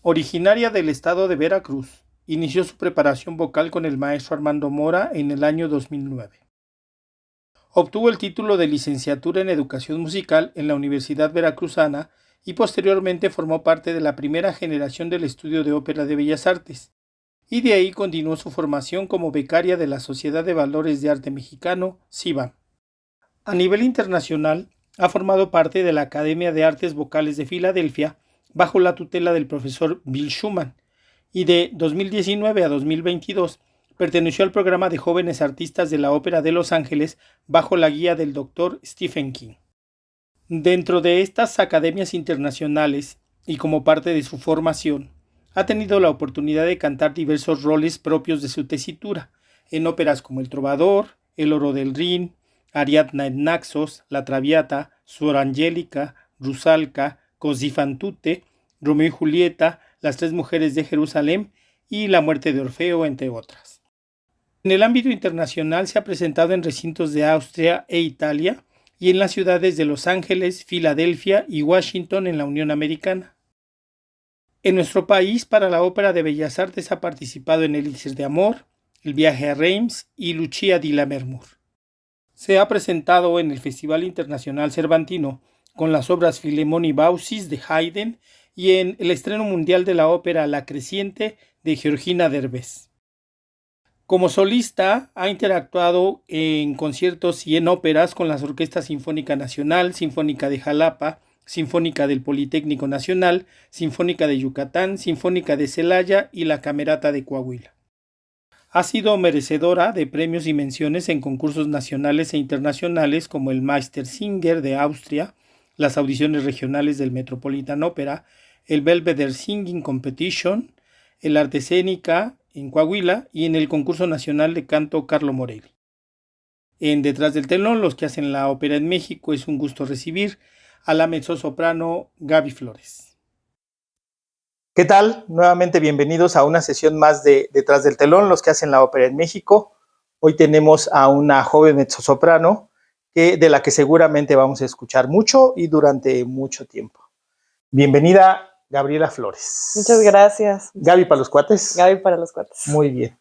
Originaria del estado de Veracruz, inició su preparación vocal con el maestro Armando Mora en el año 2009. Obtuvo el título de licenciatura en Educación Musical en la Universidad Veracruzana y posteriormente formó parte de la primera generación del Estudio de Ópera de Bellas Artes, y de ahí continuó su formación como becaria de la Sociedad de Valores de Arte Mexicano, SIVA. A nivel internacional, ha formado parte de la Academia de Artes Vocales de Filadelfia, bajo la tutela del profesor Bill Schumann, y de 2019 a 2022 perteneció al programa de jóvenes artistas de la Ópera de Los Ángeles bajo la guía del Dr. Stephen King. Dentro de estas academias internacionales y como parte de su formación, ha tenido la oportunidad de cantar diversos roles propios de su tesitura, en óperas como El Trovador, El Oro del Rin, Ariadna en Naxos, La Traviata, Suor Angélica, Rusalka, Così fan tutte, Romeo y Julieta, Las Tres Mujeres de Jerusalén y La Muerte de Orfeo, entre otras. En el ámbito internacional se ha presentado en recintos de Austria e Italia y en las ciudades de Los Ángeles, Filadelfia y Washington en la Unión Americana. En nuestro país, para la Ópera de Bellas Artes ha participado en Elixir de Amor, El viaje a Reims y Lucia di Lammermoor. Se ha presentado en el Festival Internacional Cervantino con las obras Filemón y Baucis de Haydn y en el estreno mundial de la ópera La Creciente de Georgina Derbez. Como solista, ha interactuado en conciertos y en óperas con las Orquestas Sinfónica Nacional, Sinfónica de Jalapa, Sinfónica del Politécnico Nacional, Sinfónica de Yucatán, Sinfónica de Celaya y la Camerata de Coahuila. Ha sido merecedora de premios y menciones en concursos nacionales e internacionales como el Meistersinger de Austria, las audiciones regionales del Metropolitan Opera, el Belvedere Singing Competition, el Arte Escénica en Coahuila y en el concurso nacional de canto Carlo Morelli. En Detrás del Telón, los que hacen la ópera en México, es un gusto recibir a la mezzosoprano Gaby Flores. ¿Qué tal? Nuevamente bienvenidos a una sesión más de Detrás del Telón, los que hacen la ópera en México. Hoy tenemos a una joven mezzosoprano de la que seguramente vamos a escuchar mucho y durante mucho tiempo. Bienvenida, Gabriela Flores. Muchas gracias. Gaby para los cuates. Gaby para los cuates. Muy bien.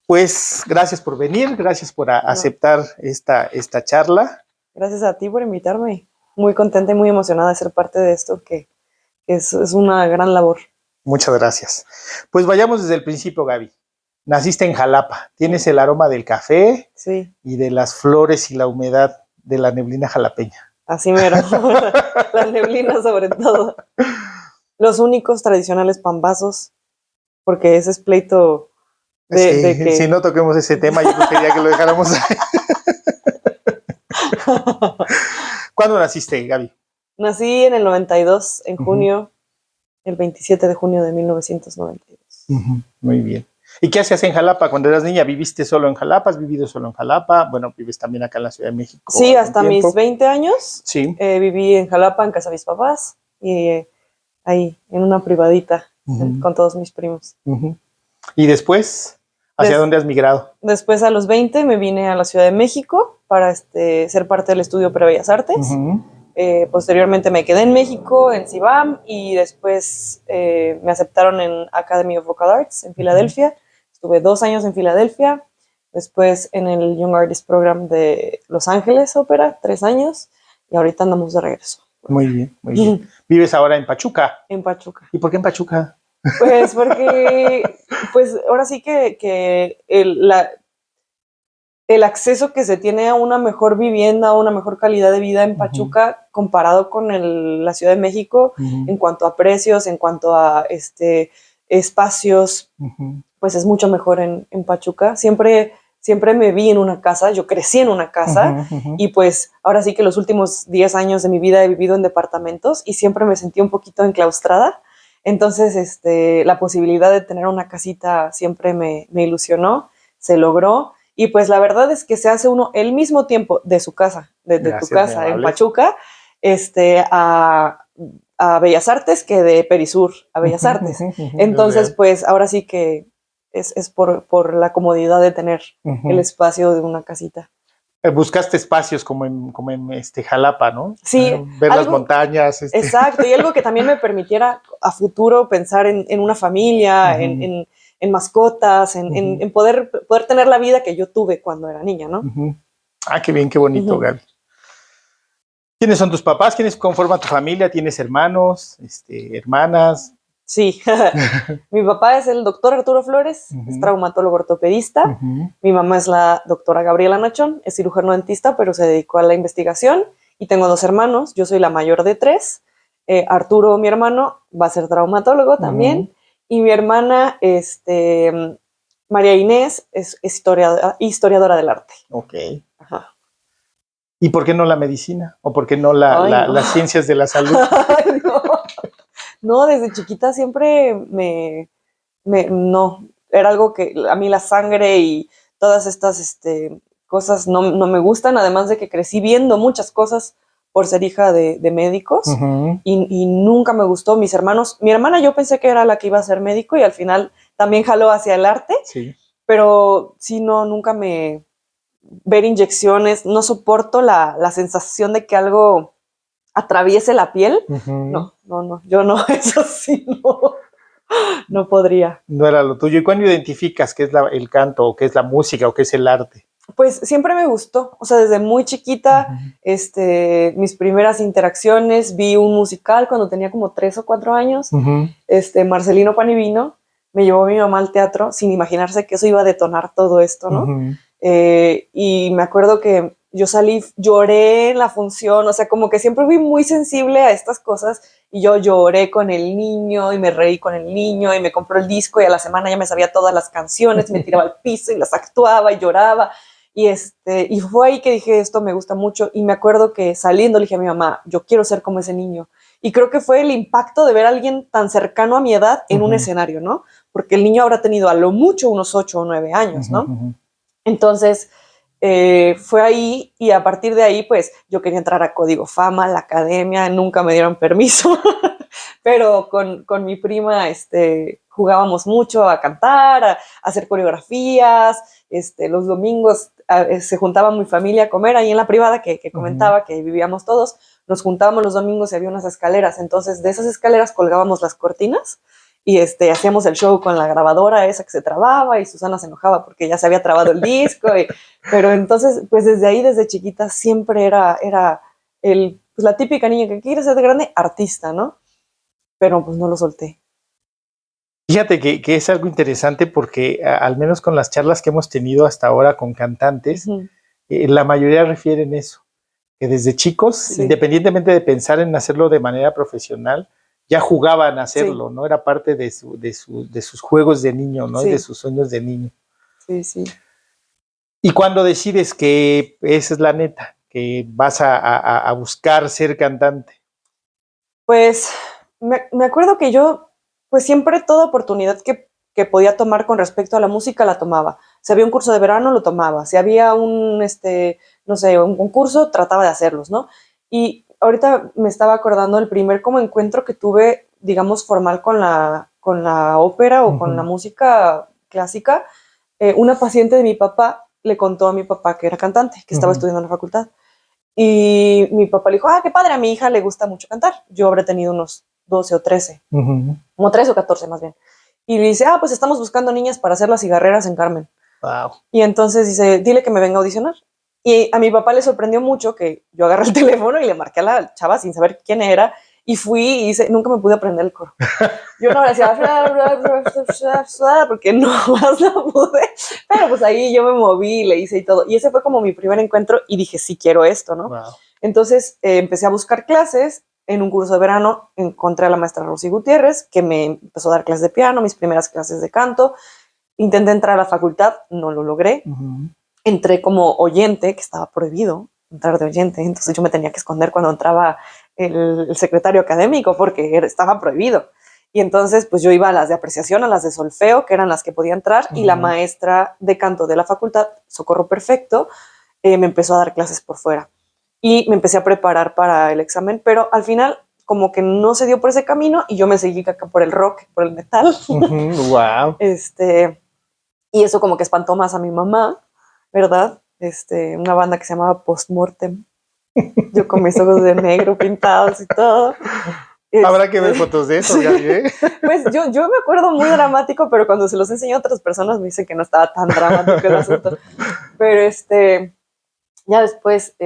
Pues gracias por venir, gracias por aceptar esta charla. Gracias a ti por invitarme. Muy contenta y muy emocionada de ser parte de esto, que es una gran labor. Muchas gracias. Pues vayamos desde el principio, Gaby. Naciste en Jalapa, tienes el aroma del café, sí, y de las flores y la humedad de la neblina jalapeña. Así mero, la neblina sobre todo. Los únicos tradicionales pambazos, porque ese es pleito de que... Si no toquemos ese tema, yo quería que lo dejáramos ahí. ¿Cuándo naciste, Gaby? Nací en el 92, en junio, el 27 de junio de 1992. Muy bien. ¿Y qué hacías en Jalapa cuando eras niña? ¿Viviste solo en Jalapa? ¿Has vivido solo en Jalapa? Bueno, vives también acá en la Ciudad de México. Sí, hasta mis 20 años. Sí. Viví en Jalapa, en casa de mis papás, y ahí, en una privadita, con todos mis primos. ¿Y después? ¿Hacia dónde has migrado? Después, a los 20, me vine a la Ciudad de México para ser parte del Estudio Ópera Bellas Artes. Posteriormente me quedé en México, en CIBAM, y después me aceptaron en Academy of Vocal Arts en Filadelfia. Estuve 2 años en Filadelfia, después en el Young Artist Program de Los Ángeles Ópera, 3 años, y ahorita andamos de regreso. Muy bien, muy bien. ¿Vives ahora en Pachuca? En Pachuca. ¿Y por qué en Pachuca? Pues porque, ahora sí que el acceso que se tiene a una mejor vivienda, a una mejor calidad de vida en Pachuca, comparado con la Ciudad de México, en cuanto a precios, en cuanto a espacios, pues es mucho mejor en Pachuca. Siempre me vi en una casa, yo crecí en una casa, y pues ahora sí que los últimos 10 años de mi vida he vivido en departamentos y siempre me sentí un poquito enclaustrada. Entonces, la posibilidad de tener una casita siempre me ilusionó, se logró. Y pues la verdad es que se hace uno el mismo tiempo de su casa, de tu casa en Pachuca, a Bellas Artes que de Perisur a Bellas Artes. Entonces, pues ahora sí que es por la comodidad de tener el espacio de una casita. Buscaste espacios como en Jalapa, ¿no? Sí. Ver las montañas. Exacto, y algo que también me permitiera a futuro pensar en una familia, uh-huh. en mascotas, en poder tener la vida que yo tuve cuando era niña, ¿no? Uh-huh. Ah, qué bien, qué bonito, uh-huh. Gaby. ¿Quiénes son tus papás? ¿Quiénes conforman tu familia? ¿Tienes hermanos, hermanas? Sí, mi papá es el doctor Arturo Flores, uh-huh. es traumatólogo ortopedista. Uh-huh. Mi mamá es la doctora Gabriela Nachón, es cirujano dentista, pero se dedicó a la investigación. Y tengo 2 hermanos, yo soy la mayor de 3. Arturo, mi hermano, va a ser traumatólogo también. Uh-huh. Y mi hermana, María Inés, es historiadora del arte. Ok. Ajá. ¿Y por qué no la medicina? ¿O por qué no, no. Las ciencias de la salud? Ay, no. No, desde chiquita siempre no, era algo que a mí la sangre y todas estas cosas no me gustan, además de que crecí viendo muchas cosas por ser hija de médicos, uh-huh. y nunca me gustó. Mis hermanos, mi hermana yo pensé que era la que iba a ser médico y al final también jaló hacia el arte, sí. Pero sí, no, nunca ver inyecciones, no soporto la sensación de que algo atraviese la piel, uh-huh. No, yo no, eso sí, no podría. No era lo tuyo. ¿Y cuándo identificas qué es el canto, o qué es la música, o qué es el arte? Pues siempre me gustó, o sea, desde muy chiquita, uh-huh. Mis primeras interacciones, vi un musical cuando tenía como 3 o 4 años, uh-huh. Marcelino Pan y Vino, me llevó mi mamá al teatro sin imaginarse que eso iba a detonar todo esto, ¿no? Uh-huh. Y me acuerdo que yo salí, lloré en la función, o sea, como que siempre fui muy sensible a estas cosas y yo lloré con el niño y me reí con el niño y me compró el disco y a la semana ya me sabía todas las canciones, me tiraba al piso y las actuaba y lloraba y fue ahí que dije, esto me gusta mucho y me acuerdo que saliendo le dije a mi mamá, yo quiero ser como ese niño y creo que fue el impacto de ver a alguien tan cercano a mi edad en uh-huh. un escenario, ¿no? Porque el niño habrá tenido a lo mucho unos 8 o 9 años, ¿no? Uh-huh. Entonces, fue ahí y a partir de ahí, pues, yo quería entrar a Código Fama, a la academia, nunca me dieron permiso, pero con mi prima, jugábamos mucho a cantar, a hacer coreografías, los domingos se juntaba mi familia a comer ahí en la privada que comentaba, uh-huh. que vivíamos todos, nos juntábamos los domingos y había unas escaleras, entonces de esas escaleras colgábamos las cortinas y hacíamos el show con la grabadora esa que se trababa y Susana se enojaba porque ya se había trabado el disco, pero entonces pues desde ahí, desde chiquita siempre era pues, la típica niña que quiere ser de grande, artista, ¿no? Pero pues no lo solté. Fíjate que es algo interesante porque al menos con las charlas que hemos tenido hasta ahora con cantantes, uh-huh. La mayoría refieren eso, que desde chicos, sí. independientemente de pensar en hacerlo de manera profesional, ya jugaban a hacerlo, sí. ¿no? Era parte de sus juegos de niño, ¿no? Sí. Y de sus sueños de niño. Sí, sí. ¿Y cuándo decides que esa es la neta, que vas a buscar ser cantante? Pues me acuerdo que yo, pues siempre toda oportunidad que podía tomar con respecto a la música la tomaba. Si había un curso de verano, lo tomaba. Si había un concurso, trataba de hacerlos, ¿no? Y ahorita me estaba acordando del primer como encuentro que tuve, digamos, formal con la ópera o uh-huh. con la música clásica. Una paciente de mi papá le contó a mi papá que era cantante, que estaba uh-huh. estudiando en la facultad. Y mi papá le dijo, qué padre, a mi hija le gusta mucho cantar. Yo habré tenido unos 12 o 13, uh-huh. como 13 o 14 más bien. Y le dice, pues estamos buscando niñas para hacer las cigarreras en Carmen. Wow. Y entonces dice, dile que me venga a audicionar. Y a mi papá le sorprendió mucho que yo agarré el teléfono y le marqué a la chava sin saber quién era. Y fui y nunca me pude aprender el coro. Yo no decía, porque no más no pude. Pero pues ahí yo me moví, le hice y todo. Y ese fue como mi primer encuentro y dije, sí quiero esto, ¿no? Wow. Entonces empecé a buscar clases. En un curso de verano encontré a la maestra Rosy Gutiérrez, que me empezó a dar clases de piano, mis primeras clases de canto. Intenté entrar a la facultad, no lo logré. Uh-huh. Entré como oyente, que estaba prohibido entrar de oyente. Entonces yo me tenía que esconder cuando entraba el secretario académico porque estaba prohibido. Y entonces pues yo iba a las de apreciación, a las de solfeo, que eran las que podía entrar, uh-huh. y la maestra de canto de la facultad, Socorro Perfecto, me empezó a dar clases por fuera. Y me empecé a preparar para el examen, pero al final como que no se dio por ese camino y yo me seguí acá por el rock, por el metal. Uh-huh. Wow. Y eso como que espantó más a mi mamá, ¿verdad? una banda que se llamaba Postmortem. Yo con mis ojos de negro pintados y todo. Habrá que ver fotos de eso, Gaby, ¿eh? Pues yo me acuerdo muy dramático, pero cuando se los enseñé a otras personas me dicen que no estaba tan dramático el asunto. Pero ya después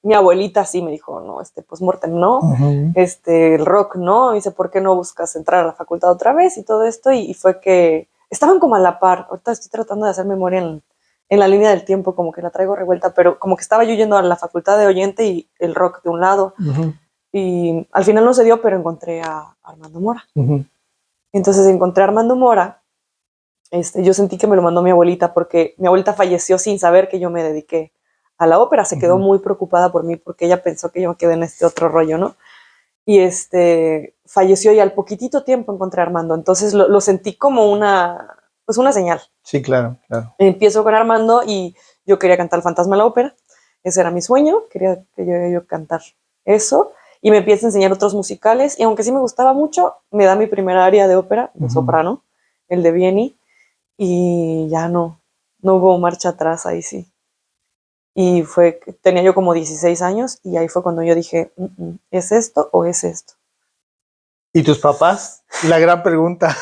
mi abuelita sí me dijo, no, Postmortem no, el rock no. Y dice, ¿por qué no buscas entrar a la facultad otra vez? Y todo esto, y fue que estaban como a la par. Ahorita estoy tratando de hacer memoria en la línea del tiempo, como que la traigo revuelta, pero como que estaba yo yendo a la facultad de oyente y el rock de un lado. Y al final no se dio, pero encontré a Armando Mora. Entonces encontré a Armando Mora. Yo sentí que me lo mandó mi abuelita, porque mi abuelita falleció sin saber que yo me dediqué a la ópera. Se quedó muy preocupada por mí porque ella pensó que yo me quedé en este otro rollo, ¿no? Y falleció y al poquitito tiempo encontré a Armando. Entonces lo sentí como una señal. Sí, claro, claro. Empiezo con Armando y yo quería cantar El Fantasma de la Ópera. Ese era mi sueño, quería que yo cantar eso. Y me empieza a enseñar otros musicales. Y aunque sí me gustaba mucho, me da mi primera aria de ópera, de soprano, el de Vieni. Y ya no hubo marcha atrás, ahí sí. Y tenía yo como 16 años y ahí fue cuando yo dije, ¿es esto o es esto? ¿Y tus papás? La gran pregunta.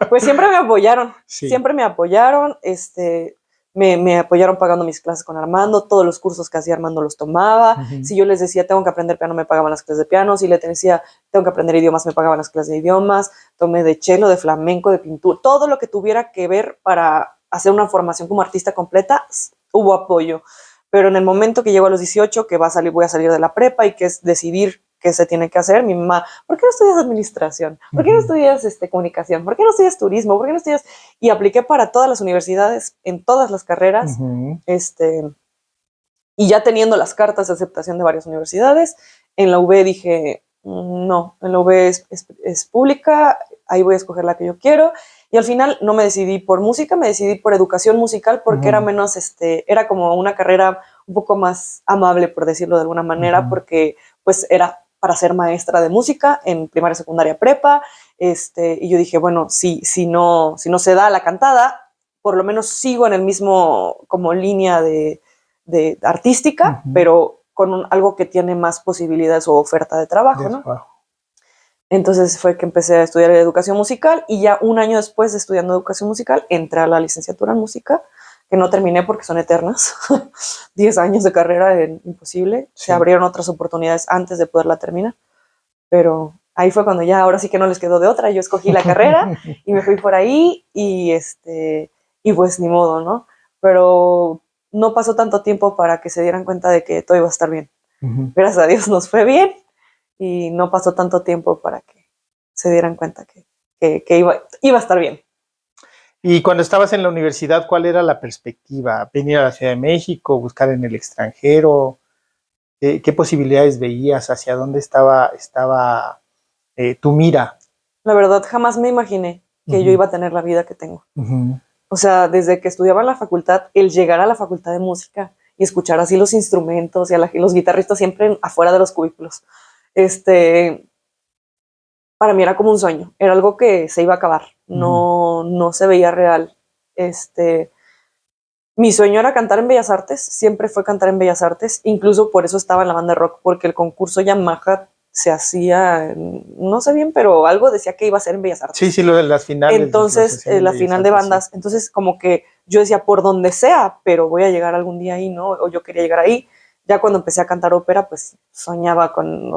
Pues siempre me apoyaron, sí. Siempre me apoyaron, me apoyaron pagando mis clases con Armando, todos los cursos que hacía Armando los tomaba. Si yo les decía, tengo que aprender piano, me pagaban las clases de piano. Si les decía, tengo que aprender idiomas, me pagaban las clases de idiomas. Tomé de cello, de flamenco, de pintura, todo lo que tuviera que ver para hacer una formación como artista completa, hubo apoyo. Pero en el momento que llego a los 18, que voy a salir de la prepa y que es decidir qué se tiene que hacer, mi mamá, ¿por qué no estudias administración? ¿Por qué no estudias comunicación? ¿Por qué no estudias turismo? ¿Por qué no estudias? Y apliqué para todas las universidades, en todas las carreras, y ya teniendo las cartas de aceptación de varias universidades, en la UB dije, no, en la UB es pública, ahí voy a escoger la que yo quiero. Y al final no me decidí por música, me decidí por educación musical, porque era menos, era como una carrera un poco más amable, por decirlo de alguna manera, porque pues era para ser maestra de música en primaria, secundaria, prepa. Y yo dije, bueno, si no se da la cantada, por lo menos sigo en el mismo como línea de artística, pero con algo que tiene más posibilidades o oferta de trabajo, ¿no? Entonces fue que empecé a estudiar educación musical y ya un año después de estudiando educación musical entré a la licenciatura en música, que no terminé porque son eternas. 10 años de carrera era imposible. Sí. Se abrieron otras oportunidades antes de poderla terminar, pero ahí fue cuando ya ahora sí que no les quedó de otra. Yo escogí la carrera y me fui por ahí y pues ni modo, ¿no? Pero no pasó tanto tiempo para que se dieran cuenta de que todo iba a estar bien. Gracias a Dios nos fue bien. Y no pasó tanto tiempo para que se dieran cuenta que iba a estar bien. Y cuando estabas en la universidad, ¿cuál era la perspectiva? ¿Venir a la Ciudad de México, buscar en el extranjero? ¿Qué posibilidades veías? ¿Hacia dónde estaba tu mira? La verdad, jamás me imaginé que yo iba a tener la vida que tengo. O sea, desde que estudiaba en la facultad, el llegar a la facultad de música y escuchar así los instrumentos y los guitarristas siempre afuera de los cubículos, para mí era como un sueño, era algo que se iba a acabar, no se veía real. Mi sueño era cantar en Bellas Artes, siempre fue cantar en Bellas Artes, incluso por eso estaba en la banda de rock, porque el concurso Yamaha se hacía, no sé bien, pero algo decía que iba a ser en Bellas Artes. Sí, lo de las finales. Entonces, la final de bandas, sí. Entonces como que yo decía, por donde sea, pero voy a llegar algún día ahí, ¿no? O yo quería llegar ahí. Ya cuando empecé a cantar ópera, pues soñaba con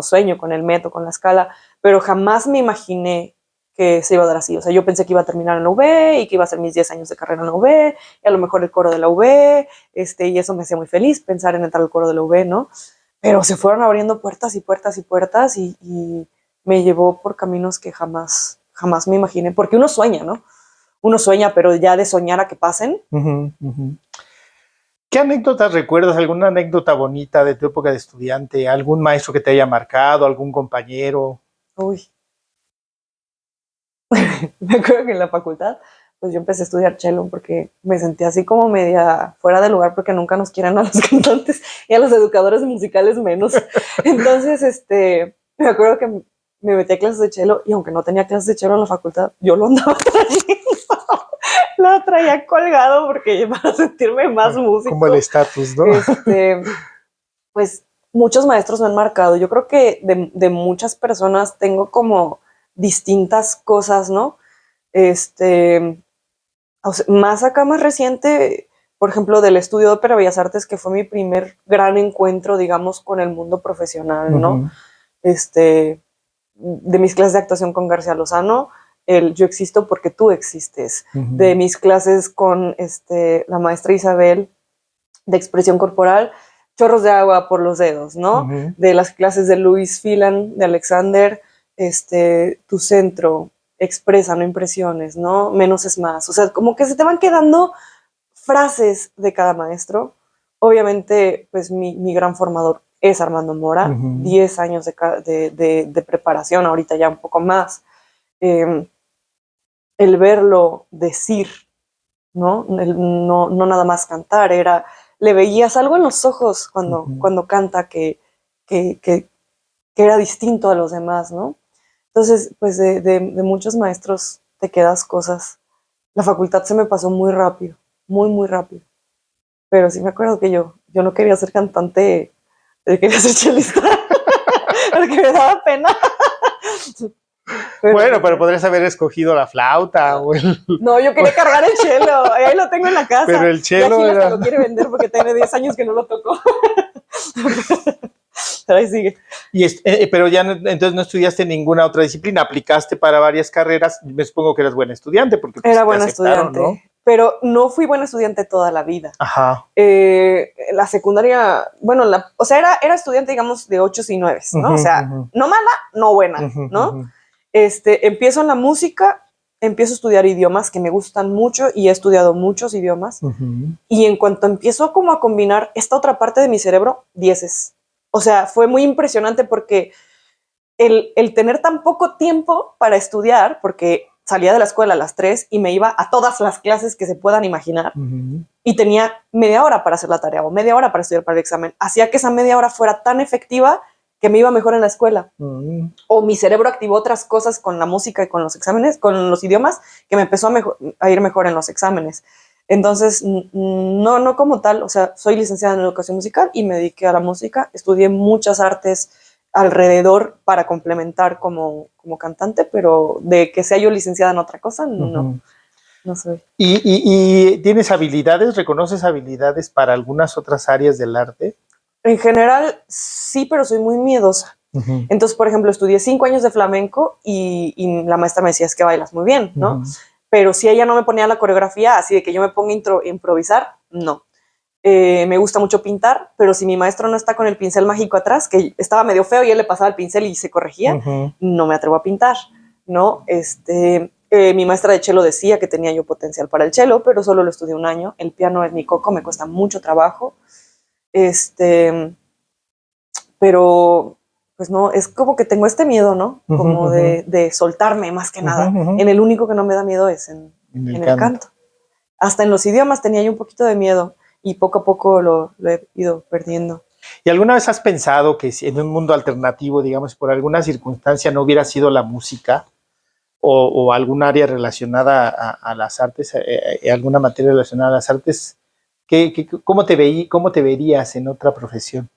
el Met, con la Scala, pero jamás me imaginé que se iba a dar así. O sea, yo pensé que iba a terminar en la UB y que iba a hacer mis 10 años de carrera en la UB, y a lo mejor el coro de la UB, y eso me hacía muy feliz, pensar en entrar al coro de la UB, ¿no? Pero se fueron abriendo puertas y puertas y puertas y me llevó por caminos que jamás me imaginé, porque uno sueña, ¿no? Uno sueña, pero ya de soñar a que pasen. ¿Qué anécdotas recuerdas? ¿Alguna anécdota bonita de tu época de estudiante? ¿Algún maestro que te haya marcado? ¿Algún compañero? Uy. Me acuerdo que en la facultad, pues yo empecé a estudiar cello porque me sentía así como media fuera de lugar, porque nunca nos quieren a los cantantes y a los educadores musicales menos. Entonces, me acuerdo que me metí a clases de cello y aunque no tenía clases de cello en la facultad, yo lo andaba trayendo. la traía colgado porque para sentirme más músico. Como el estatus, ¿no? Pues muchos maestros me han marcado. Yo creo que de muchas personas tengo como distintas cosas, ¿no? O sea, más acá, más reciente, por ejemplo, del estudio de ópera Bellas Artes, que fue mi primer gran encuentro, digamos, con el mundo profesional, ¿no? De mis clases de actuación con García Lozano, el Yo existo porque tú existes. De mis clases con la maestra Isabel de expresión corporal, chorros de agua por los dedos, ¿no? De las clases de Luis Filan, de Alexander, tu centro, expresa, no impresiones, ¿no? Menos es más. O sea, como que se te van quedando frases de cada maestro. Obviamente, pues mi gran formador es Armando Mora, 10 años de preparación, ahorita ya un poco más. El verlo decir, ¿no? No nada más cantar, le veías algo en los ojos cuando canta que era distinto a los demás, ¿no? Entonces, pues de muchos maestros te quedas cosas. La facultad se me pasó muy rápido, muy, muy rápido. Pero sí me acuerdo que yo no quería ser cantante, yo quería ser chelista, porque me daba pena. Pero podrías haber escogido la flauta o el... No, yo quería cargar el cello, ahí lo tengo en la casa. Pero el cello y hasta lo quiere vender porque tiene 10 años que no lo tocó. Pero ahí sigue. Pero ya entonces no estudiaste ninguna otra disciplina, aplicaste para varias carreras, me supongo que eras buena estudiante. Porque era buena estudiante, ¿no? Pero no fui buena estudiante toda la vida. Ajá. La secundaria, bueno, o sea, era estudiante, digamos, de 8 y 9, ¿no? O sea, no mala, no buena, ¿no? Empiezo en la música, empiezo a estudiar idiomas que me gustan mucho y he estudiado muchos idiomas. Y en cuanto empiezo como a combinar esta otra parte de mi cerebro, 10. O sea, fue muy impresionante porque el tener tan poco tiempo para estudiar, porque salía de la escuela a las 3 y me iba a todas las clases que se puedan imaginar y tenía media hora para hacer la tarea o media hora para estudiar para el examen, hacía que esa media hora fuera tan efectiva que me iba mejor en la escuela. O mi cerebro activó otras cosas con la música y con los exámenes, con los idiomas, que me empezó a ir mejor en los exámenes. Entonces, no como tal, o sea, soy licenciada en educación musical y me dediqué a la música, estudié muchas artes alrededor para complementar como cantante, pero de que sea yo licenciada en otra cosa, no soy. ¿Y tienes habilidades, reconoces habilidades para algunas otras áreas del arte? En general, sí, pero soy muy miedosa. Entonces, por ejemplo, estudié 5 años de flamenco y la maestra me decía, es que bailas muy bien, ¿no? Pero si ella no me ponía la coreografía, así de que yo me ponga a improvisar, no. Me gusta mucho pintar, pero si mi maestro no está con el pincel mágico atrás, que estaba medio feo y él le pasaba el pincel y se corregía, no me atrevo a pintar, ¿no? Mi maestra de cello decía que tenía yo potencial para el cello, pero solo lo estudié 1 año. El piano es mi coco, me cuesta mucho trabajo. Pero pues no, es como que tengo este miedo, ¿no? Como de soltarme más que nada. En el único que no me da miedo es en el canto. Hasta en los idiomas tenía yo un poquito de miedo y poco a poco lo he ido perdiendo. ¿Y alguna vez has pensado que si en un mundo alternativo, digamos, por alguna circunstancia no hubiera sido la música o algún área relacionada a las artes, alguna materia relacionada a las artes, ¿cómo te verías en otra profesión?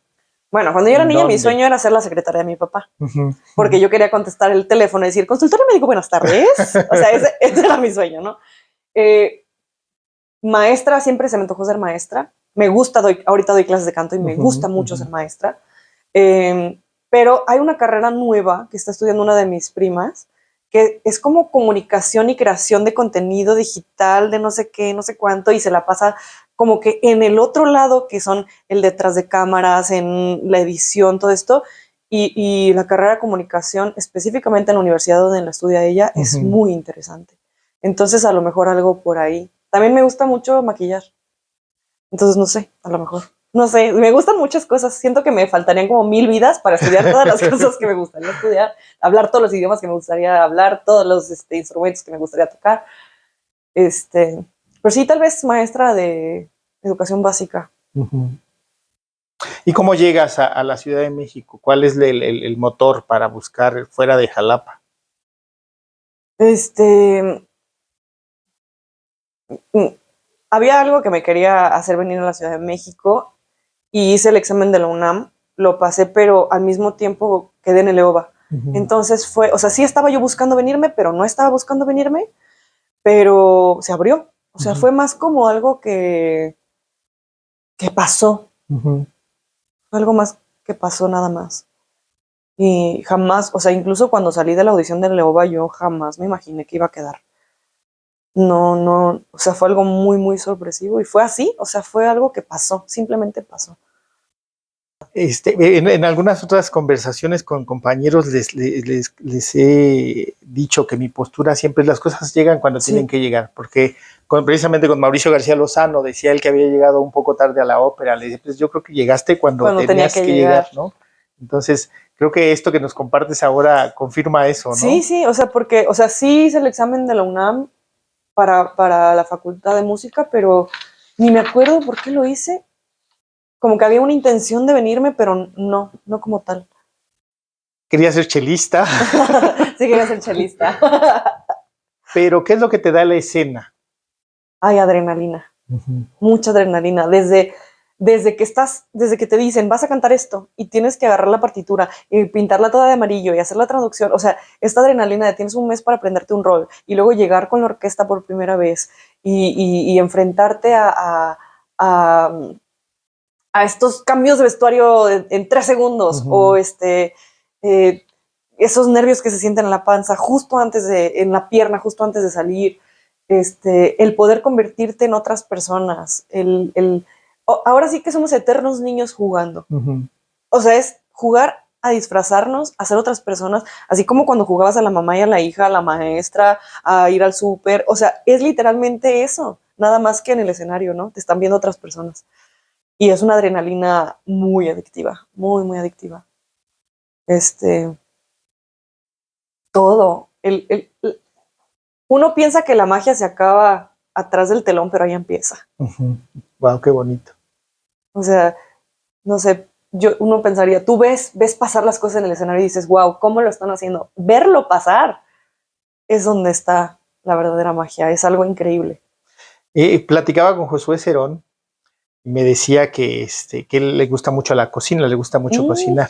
Bueno, cuando yo era niña, mi sueño era ser la secretaria de mi papá. Porque yo quería contestar el teléfono y decir, consultorio médico, buenas tardes. O sea, ese era mi sueño, ¿no? Maestra, siempre se me antojó ser maestra. Me gusta, ahorita doy clases de canto y me gusta mucho ser maestra. Pero hay una carrera nueva que está estudiando una de mis primas, que es como comunicación y creación de contenido digital, de no sé qué, no sé cuánto, y se la pasa como que en el otro lado, que son el detrás de cámaras, en la edición, todo esto, y la carrera de comunicación, específicamente en la universidad donde la estudia ella, es muy interesante. Entonces, a lo mejor algo por ahí. También me gusta mucho maquillar. Entonces, no sé, a lo mejor. No sé, me gustan muchas cosas. Siento que me faltarían como 1000 vidas para estudiar todas las cosas que me gustaría estudiar, hablar todos los idiomas que me gustaría hablar, todos los instrumentos que me gustaría tocar. Pero sí, tal vez maestra de educación básica. ¿Y cómo llegas a la Ciudad de México? ¿Cuál es el motor para buscar fuera de Jalapa? había algo que me quería hacer venir a la Ciudad de México y hice el examen de la UNAM, lo pasé, pero al mismo tiempo quedé en el EOBA. Entonces fue, o sea, sí estaba yo buscando venirme, pero no estaba buscando venirme, pero se abrió. O sea, fue más como algo que pasó. Algo más que pasó nada más. Y jamás, o sea, incluso cuando salí de la audición del EOBA, yo jamás me imaginé que iba a quedar. No, o sea, fue algo muy, muy sorpresivo y fue así, o sea, fue algo que pasó, simplemente pasó. En algunas otras conversaciones con compañeros les he dicho que mi postura siempre es las cosas llegan cuando tienen que llegar, porque precisamente con Mauricio García Lozano decía él que había llegado un poco tarde a la ópera, le dije, pues yo creo que llegaste cuando tenías que llegar, ¿no? Entonces, creo que esto que nos compartes ahora confirma eso, ¿no? Sí, o sea, porque, o sea, sí hice el examen de la UNAM para la Facultad de Música, pero ni me acuerdo por qué lo hice. Como que había una intención de venirme, pero no como tal. Quería ser chelista. Sí, quería ser chelista. Pero, ¿qué es lo que te da la escena? Ay, adrenalina. Mucha adrenalina. Desde que te dicen, vas a cantar esto, y tienes que agarrar la partitura y pintarla toda de amarillo y hacer la traducción. O sea, esta adrenalina de tienes un mes para aprenderte un rol y luego llegar con la orquesta por primera vez y enfrentarte a estos cambios de vestuario en 3 segundos, o esos nervios que se sienten en la panza en la pierna, justo antes de salir, el poder convertirte en otras personas, ahora sí que somos eternos niños jugando. O sea, es jugar a disfrazarnos, a ser otras personas, así como cuando jugabas a la mamá y a la hija, a la maestra, a ir al súper. O sea, es literalmente eso, nada más que en el escenario, ¿no? Te están viendo otras personas. Y es una adrenalina muy adictiva, muy, muy adictiva. Todo. Uno piensa que la magia se acaba atrás del telón, pero ahí empieza. Wow, qué bonito. O sea, no sé, uno pensaría, tú ves pasar las cosas en el escenario y dices, wow, ¿cómo lo están haciendo? Verlo pasar es donde está la verdadera magia, es algo increíble. Platicaba con Josué Cerón y me decía que él le gusta mucho la cocina, le gusta mucho cocinar.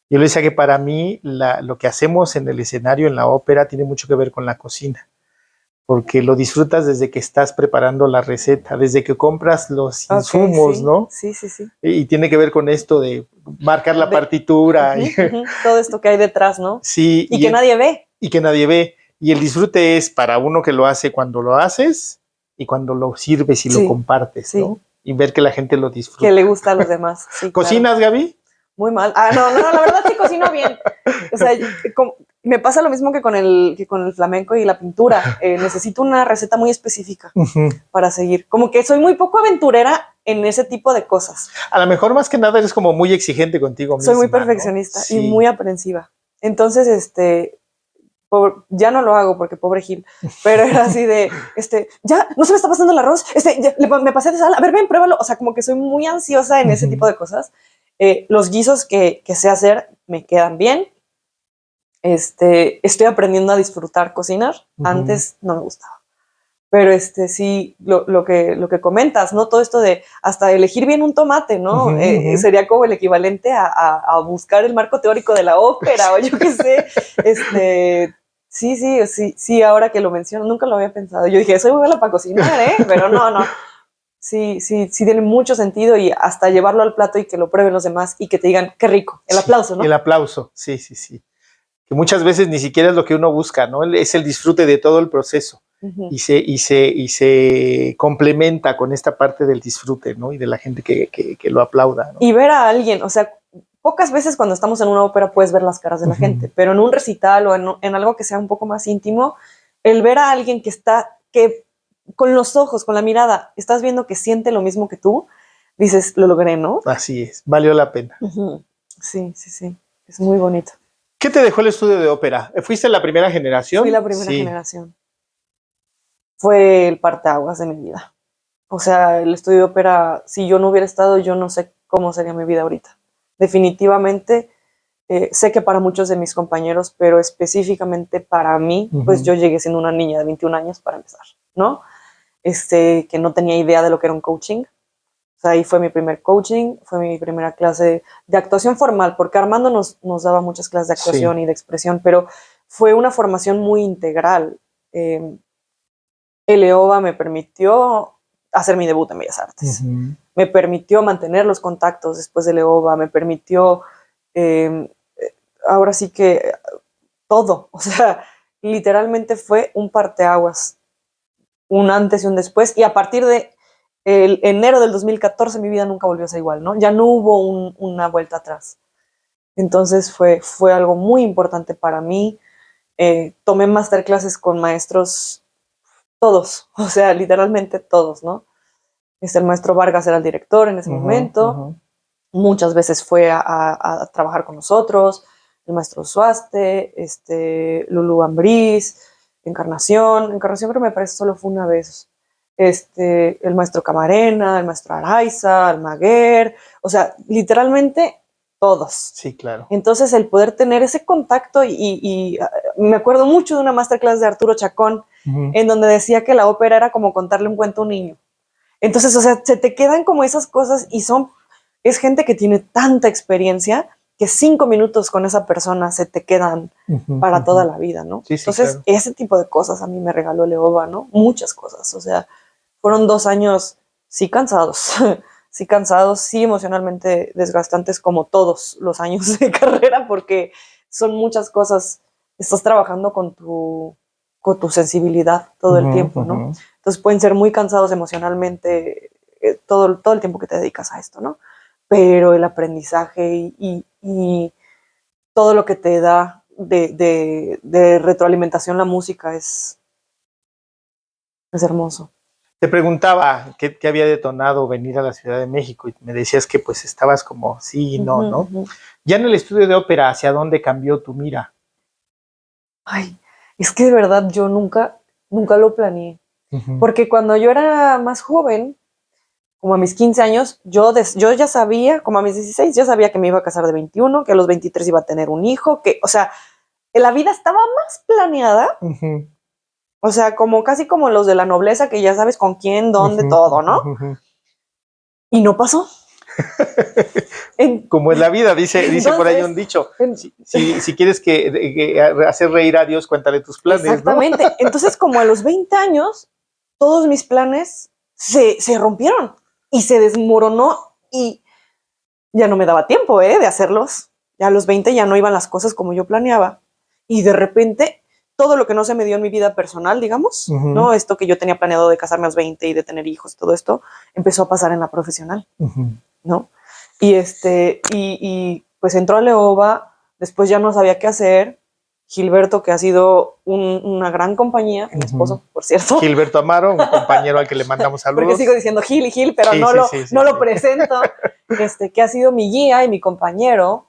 Yo le decía que para mí lo que hacemos en el escenario, en la ópera, tiene mucho que ver con la cocina, porque lo disfrutas desde que estás preparando la receta, desde que compras los insumos, sí, ¿no? Sí. Y tiene que ver con esto de marcar la partitura. Todo esto que hay detrás, ¿no? Sí. Y que nadie ve. Y que nadie ve. Y el disfrute es para uno que lo hace cuando lo haces y cuando lo sirves y lo compartes, ¿no? Y ver que la gente lo disfruta. Que le gusta a los demás. Sí, ¿Cocinas, claro. Gaby? Muy mal. No, la verdad sí cocino bien. O sea, me pasa lo mismo que con el flamenco y la pintura. Necesito una receta muy específica para seguir. Como que soy muy poco aventurera en ese tipo de cosas. A lo mejor más que nada eres como muy exigente contigo misma. Soy muy perfeccionista, ¿no? Y muy aprensiva. Entonces, ya no lo hago porque pobre Gil, pero era así de, ya, no se me está pasando el arroz, me pasé de sal, a ver, ven, pruébalo. O sea, como que soy muy ansiosa en ese tipo de cosas. Los guisos que sé hacer me quedan bien. Estoy aprendiendo a disfrutar cocinar. Antes no me gustaba. Pero sí, lo que comentas, ¿no? Todo esto de hasta elegir bien un tomate, ¿no? Sería como el equivalente a buscar el marco teórico de la ópera, o yo qué sé. Sí, ahora que lo menciono, nunca lo había pensado. Yo dije, soy muy buena para cocinar, pero no. Sí, tiene mucho sentido, y hasta llevarlo al plato y que lo prueben los demás y que te digan, qué rico, el aplauso, ¿no? El aplauso, sí. Que muchas veces ni siquiera es lo que uno busca, ¿no? Es el disfrute de todo el proceso. Y se complementa con esta parte del disfrute, ¿no? Y de la gente que lo aplauda, ¿no? Y ver a alguien, o sea, pocas veces cuando estamos en una ópera puedes ver las caras de la gente, pero en un recital o en algo que sea un poco más íntimo, el ver a alguien que con los ojos, con la mirada, estás viendo que siente lo mismo que tú, dices, lo logré, ¿no? Así es, valió la pena. Sí, es muy bonito. ¿Qué te dejó el estudio de ópera? ¿Fuiste la primera generación? Fui la primera generación. Fue el parteaguas de mi vida. O sea, el estudio de ópera, si yo no hubiera estado, yo no sé cómo sería mi vida ahorita. Definitivamente, sé que para muchos de mis compañeros, pero específicamente para mí, pues yo llegué siendo una niña de 21 años para empezar, ¿no? que no tenía idea de lo que era un coaching. O sea, ahí fue mi primer coaching, fue mi primera clase de actuación formal, porque Armando nos daba muchas clases de actuación y de expresión, pero fue una formación muy integral. El EOBA me permitió hacer mi debut en Bellas Artes. Me permitió mantener los contactos después del EOBA, me permitió, ahora sí que todo, o sea, literalmente fue un parteaguas, un antes y un después, y a partir de el enero del 2014 mi vida nunca volvió a ser igual, ¿no? Ya no hubo una vuelta atrás. Entonces fue algo muy importante para mí. Tomé masterclasses con maestros, todos, o sea, literalmente todos, ¿no? El maestro Vargas era el director en ese momento. Muchas veces fue a trabajar con nosotros. El maestro Suaste, Lulú Ambriz, Encarnación creo que me parece solo fue una vez. El maestro Camarena, el maestro Araiza, Almaguer, o sea, literalmente todos. Sí, claro. Entonces el poder tener ese contacto y me acuerdo mucho de una masterclass de Arturo Chacón, en donde decía que la ópera era como contarle un cuento a un niño. Entonces, o sea, se te quedan como esas cosas y es gente que tiene tanta experiencia que 5 minutos con esa persona se te quedan para toda la vida, ¿no? Sí, entonces, claro. Ese tipo de cosas a mí me regaló el EOBA, ¿no? Muchas cosas, o sea, fueron 2 años sí cansados, sí emocionalmente desgastantes como todos los años de carrera, porque son muchas cosas, estás trabajando con tu sensibilidad todo el tiempo, ¿no? Entonces pueden ser muy cansados emocionalmente todo el tiempo que te dedicas a esto, ¿no? Pero el aprendizaje y todo lo que te da de retroalimentación la música es hermoso. Te preguntaba qué había detonado venir a la Ciudad de México y me decías que pues estabas como sí y no, ¿no? Ya en el estudio de ópera, ¿hacia dónde cambió tu mira? Ay, es que de verdad yo nunca lo planeé. Porque cuando yo era más joven, como a mis 15 años, yo ya sabía, como a mis 16, ya sabía que me iba a casar de 21, que a los 23 iba a tener un hijo, que, o sea, la vida estaba más planeada. O sea, casi como los de la nobleza, que ya sabes con quién, dónde, todo, ¿no? Y no pasó. Como en la vida, dice entonces, por ahí un dicho, si quieres hacer reír a Dios, cuéntale tus planes, exactamente, ¿no? Entonces como a los 20 años, todos mis planes se rompieron y se desmoronó y ya no me daba tiempo de hacerlos. Ya a los 20 ya no iban las cosas como yo planeaba y de repente todo lo que no se me dio en mi vida personal, digamos, ¿no? Esto que yo tenía planeado de casarme a los 20 y de tener hijos, todo esto, empezó a pasar en la profesional, ¿no? Y pues entró a Leoba, después ya no sabía qué hacer. Gilberto, que ha sido una gran compañía, mi esposo, por cierto. Gilberto Amaro, un compañero al que le mandamos saludos. Porque sigo diciendo Gil y Gil, pero no lo presento. Que ha sido mi guía y mi compañero.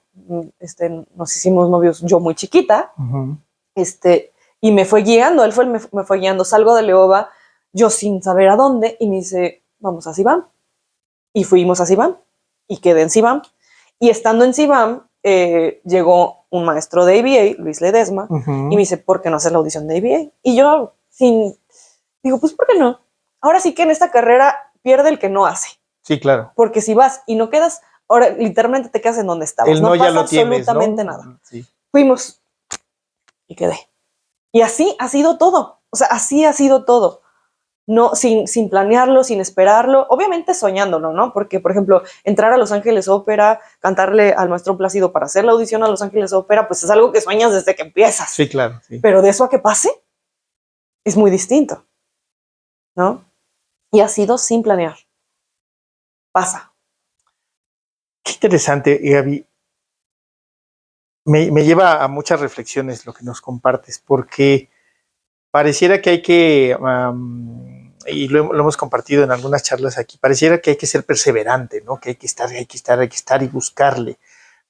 Nos hicimos novios yo muy chiquita. Y me fue guiando, él me fue guiando. Salgo de Leoba, yo sin saber a dónde, y me dice, vamos a Cibam. Y fuimos a Cibam, y quedé en Cibam. Y estando en Cibam, llegó un maestro de ABA, Luis Ledesma, y me dice, ¿por qué no haces la audición de ABA? Y yo, digo, pues, ¿por qué no? Ahora sí que en esta carrera pierde el que no hace. Sí, claro. Porque si vas y no quedas, ahora literalmente te quedas en donde estabas. No pasa ya lo absolutamente tienes, ¿no? nada. Sí. Fuimos y quedé. Y así ha sido todo. O sea, así ha sido todo. No, sin planearlo, sin esperarlo, obviamente soñándolo, ¿no? Porque, por ejemplo, entrar a Los Ángeles Ópera, cantarle al maestro Plácido para hacer la audición a Los Ángeles Ópera, pues es algo que sueñas desde que empiezas. Sí, claro. Sí. Pero de eso a que pase, es muy distinto, ¿no? Y ha sido sin planear. Pasa. Qué interesante, Gaby. Me lleva a muchas reflexiones lo que nos compartes, porque pareciera que hay que... y lo hemos compartido en algunas charlas aquí, pareciera que hay que ser perseverante, ¿no? Que hay que estar y buscarle.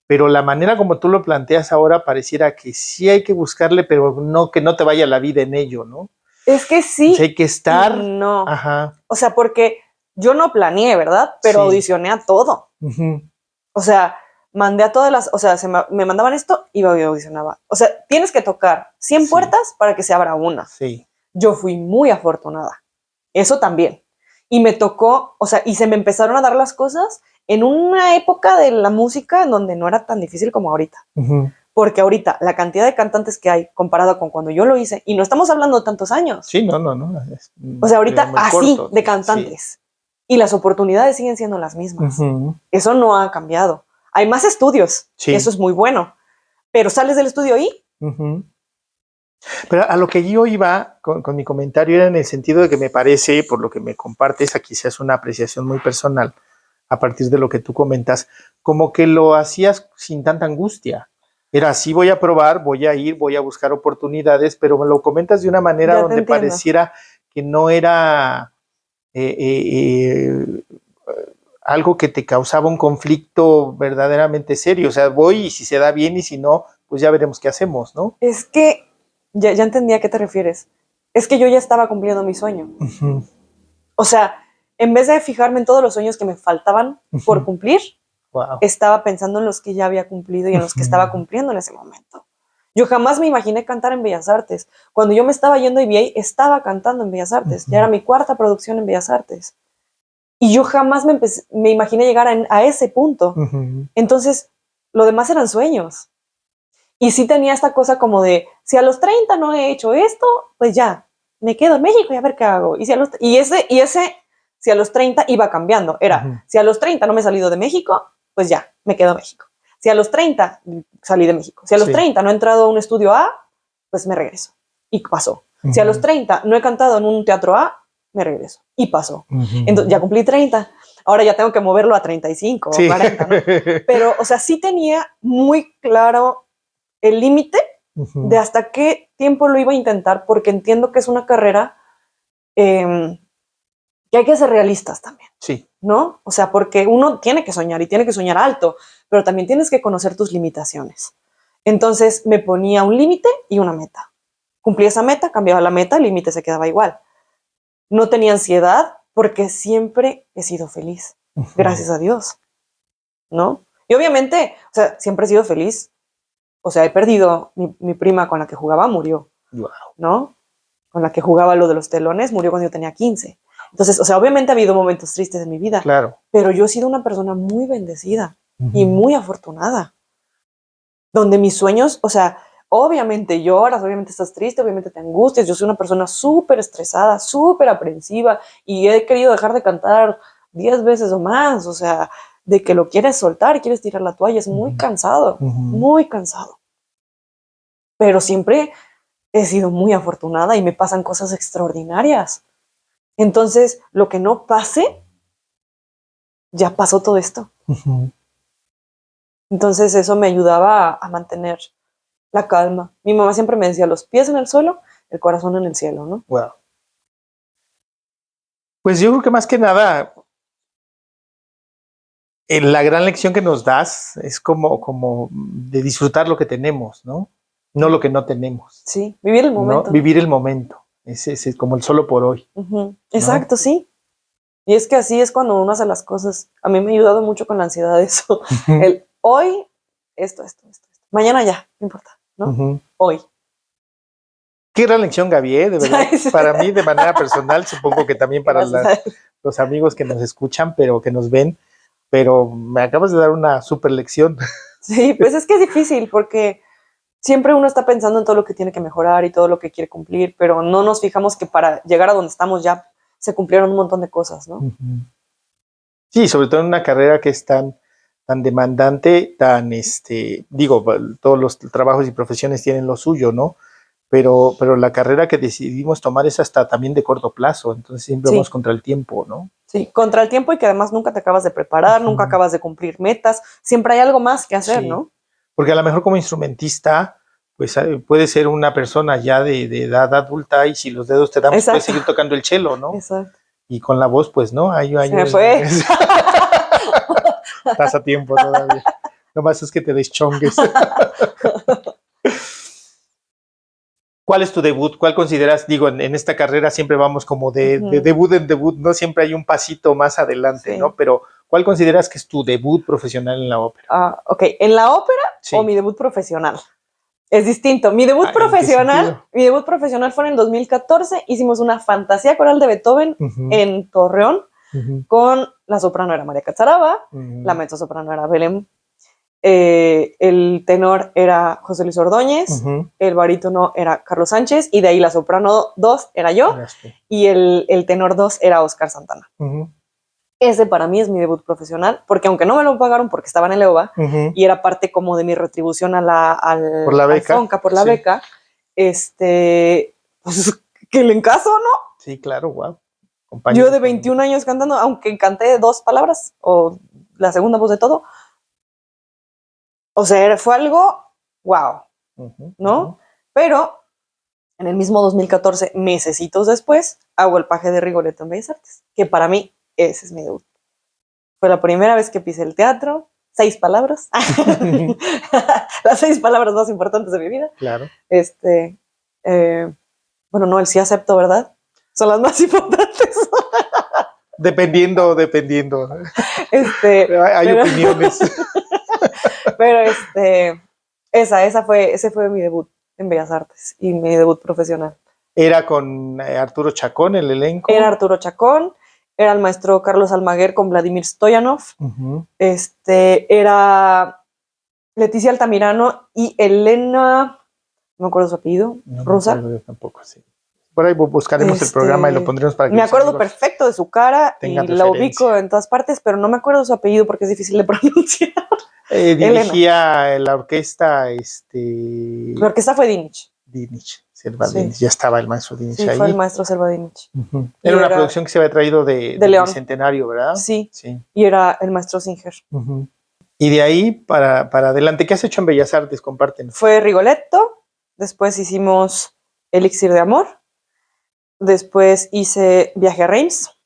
Pero la manera como tú lo planteas ahora pareciera que sí hay que buscarle, pero no que no te vaya la vida en ello, ¿no? Es que sí. Hay que estar. No. Ajá. O sea, porque yo no planeé, ¿verdad? Pero audicioné a todo. O sea, mandé a todas las, o sea, me mandaban esto y audicionaba. O sea, tienes que tocar 100 puertas para que se abra una. Sí. Yo fui muy afortunada. Eso también. Y me tocó, o sea, y se me empezaron a dar las cosas en una época de la música en donde no era tan difícil como ahorita. Porque ahorita la cantidad de cantantes que hay comparado con cuando yo lo hice, y no estamos hablando de tantos años. Sí, no. O sea, ahorita así corto, de cantantes. Sí. Y las oportunidades siguen siendo las mismas. Eso no ha cambiado. Hay más estudios, sí. Eso es muy bueno. Pero sales del estudio y... Pero a lo que yo iba con mi comentario era en el sentido de que me parece, por lo que me compartes, aquí se hace una apreciación muy personal a partir de lo que tú comentas, como que lo hacías sin tanta angustia. Era así, voy a probar, voy a ir, voy a buscar oportunidades, pero me lo comentas de una manera donde pareciera que no era algo que te causaba un conflicto verdaderamente serio. O sea, voy y si se da bien y si no, pues ya veremos qué hacemos, ¿no? Es que ya entendí a qué te refieres. Es que yo ya estaba cumpliendo mi sueño. O sea, en vez de fijarme en todos los sueños que me faltaban por cumplir, estaba pensando en los que ya había cumplido y en los que estaba cumpliendo en ese momento. Yo jamás me imaginé cantar en Bellas Artes. Cuando yo me estaba yendo a IBA, estaba cantando en Bellas Artes. Ya era mi 4ª producción en Bellas Artes. Y yo jamás me imaginé llegar a ese punto. Entonces, lo demás eran sueños. Y sí tenía esta cosa como de, si a los 30 no he hecho esto, pues ya, me quedo en México y a ver qué hago. Y ese, si a los 30 iba cambiando. Era, si a los 30 no me he salido de México, pues ya, me quedo en México. Si a los 30 salí de México. Si a los 30 no he entrado a un estudio A, pues me regreso. Y pasó. Si a los 30 no he cantado en un teatro A, me regreso. Y pasó. Entonces, ya cumplí 30. Ahora ya tengo que moverlo a 35 o 40, ¿no? Pero, o sea, sí tenía muy claro el límite de hasta qué tiempo lo iba a intentar, porque entiendo que es una carrera que hay que ser realistas también. Sí. ¿No? O sea, porque uno tiene que soñar y tiene que soñar alto, pero también tienes que conocer tus limitaciones. Entonces me ponía un límite y una meta. Cumplía esa meta, cambiaba la meta, el límite se quedaba igual. No tenía ansiedad porque siempre he sido feliz, gracias a Dios, ¿no? Y obviamente, o sea, siempre he sido feliz. O sea, he perdido, mi prima con la que jugaba murió, ¿no? Con la que jugaba lo de los telones, murió cuando yo tenía 15. Entonces, o sea, obviamente ha habido momentos tristes en mi vida, claro, pero yo he sido una persona muy bendecida y muy afortunada, donde mis sueños, o sea, obviamente lloras, obviamente estás triste, obviamente te angustias. Yo soy una persona súper estresada, súper aprensiva y he querido dejar de cantar 10 veces o más, o sea, de que lo quieres soltar y quieres tirar la toalla, es muy cansado, muy cansado. Pero siempre he sido muy afortunada y me pasan cosas extraordinarias. Entonces, lo que no pase, ya pasó todo esto. Entonces, eso me ayudaba a mantener la calma. Mi mamá siempre me decía, los pies en el suelo, el corazón en el cielo, ¿no? Wow. Pues yo creo que más que nada, la gran lección que nos das es como de disfrutar lo que tenemos, ¿no? No lo que no tenemos. Sí, vivir el momento. ¿No? Vivir el momento. Es como el solo por hoy. Exacto, ¿no? Sí. Y es que así es cuando uno hace las cosas. A mí me ha ayudado mucho con la ansiedad eso. El hoy, esto. Mañana ya, no importa, ¿no? Hoy. Qué gran lección, Gaby, de verdad. Para mí, de manera personal, supongo que también para los amigos que nos escuchan, pero que nos ven. Pero me acabas de dar una súper lección. Sí, pues es que es difícil porque siempre uno está pensando en todo lo que tiene que mejorar y todo lo que quiere cumplir, pero no nos fijamos que para llegar a donde estamos ya se cumplieron un montón de cosas, ¿no? Sí, sobre todo en una carrera que es tan demandante, todos los trabajos y profesiones tienen lo suyo, ¿no? Pero la carrera que decidimos tomar es hasta también de corto plazo, entonces siempre vamos contra el tiempo, ¿no? Sí, contra el tiempo y que además nunca te acabas de preparar, nunca acabas de cumplir metas, siempre hay algo más que hacer, ¿no? Porque a lo mejor como instrumentista, pues puede ser una persona ya de edad adulta y si los dedos te dan, pues puedes seguir tocando el cello, ¿no? Exacto. Y con la voz, pues, ¿no? Se me fue. Estás a tiempo todavía. Nomás es que te deschongues. ¿Cuál es tu debut? ¿Cuál consideras? Digo, en esta carrera siempre vamos como de debut en debut, ¿no? Siempre hay un pasito más adelante, ¿no? Pero, ¿cuál consideras que es tu debut profesional en la ópera? Ok, ¿en la ópera o mi debut profesional? Es distinto. Mi debut ¿En qué profesional fue en el 2014. Hicimos una fantasía coral de Beethoven en Torreón, con la soprano era María Catzaraba, la mezzosoprano era Belén, el tenor era José Luis Ordóñez, el barítono era Carlos Sánchez, y de ahí la soprano 2 era yo, y el tenor 2 era Oscar Santana. Ese para mí es mi debut profesional, porque aunque no me lo pagaron porque estaba en el EOBA, y era parte como de mi retribución al FONCA por la beca, pues que le encaso, ¿no? Sí, claro, wow. Yo de 21 años cantando, aunque canté 2 palabras, o la segunda voz de todo, o sea, fue algo wow, ¿no? Pero en el mismo 2014, mesecitos después, hago el paje de Rigoletto en Bellas Artes, que para mí ese es mi debut. Fue la primera vez que pisé el teatro, 6 palabras. Las 6 palabras más importantes de mi vida. Claro. Bueno, no, el sí acepto, ¿verdad? Son las más importantes. Dependiendo. Hay opiniones. Pero ese fue mi debut en Bellas Artes y mi debut profesional. ¿Era con Arturo Chacón el elenco? Era Arturo Chacón, era el maestro Carlos Almaguer con Vladimir Stoyanov, era Leticia Altamirano y Elena, no me acuerdo su apellido, no rusa. No, tampoco, sí. Por ahí buscaremos el programa y lo pondremos para que me acuerdo perfecto de su cara y la ubico en todas partes, pero no me acuerdo su apellido porque es difícil de pronunciar. Dirigía la orquesta. La orquesta fue Dinich. Selva Dinich. Ya estaba el maestro Dinich ahí. Sí, fue el maestro Selva Dinich. Era una producción que se había traído de León. Bicentenario, ¿verdad? Sí. Y era el maestro Singer. Y de ahí para adelante, ¿qué has hecho en Bellas Artes? Compártenos. Fue Rigoletto, después hicimos Elixir de Amor, después hice Viaje a Reims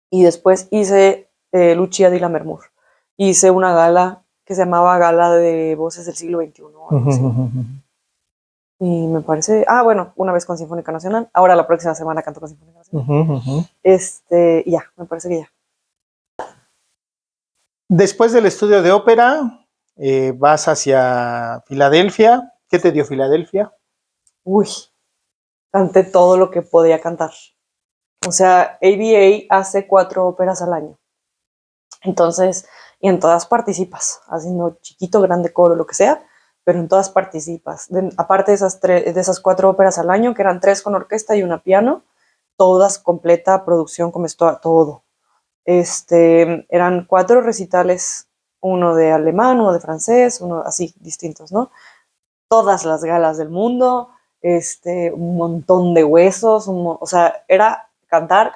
y después hice Lucia di Lammermoor. Hice una gala que se llamaba Gala de Voces del Siglo XXI. Y me parece... bueno, una vez con Sinfónica Nacional. Ahora la próxima semana canto con Sinfónica Nacional. Ya, me parece que ya. Después del estudio de ópera, vas hacia Filadelfia. ¿Qué te dio Filadelfia? Uy, canté todo lo que podía cantar. O sea, ABA hace 4 óperas al año. Entonces, y en todas participas, haciendo chiquito, grande, coro, lo que sea, pero en todas participas. Aparte de esas 4 óperas al año, que eran 3 con orquesta y una piano, todas completa producción, como todo. Eran 4 recitales, uno de alemán, uno de francés, uno así, distintos, ¿no? Todas las galas del mundo, un montón de huesos, o sea, era cantar,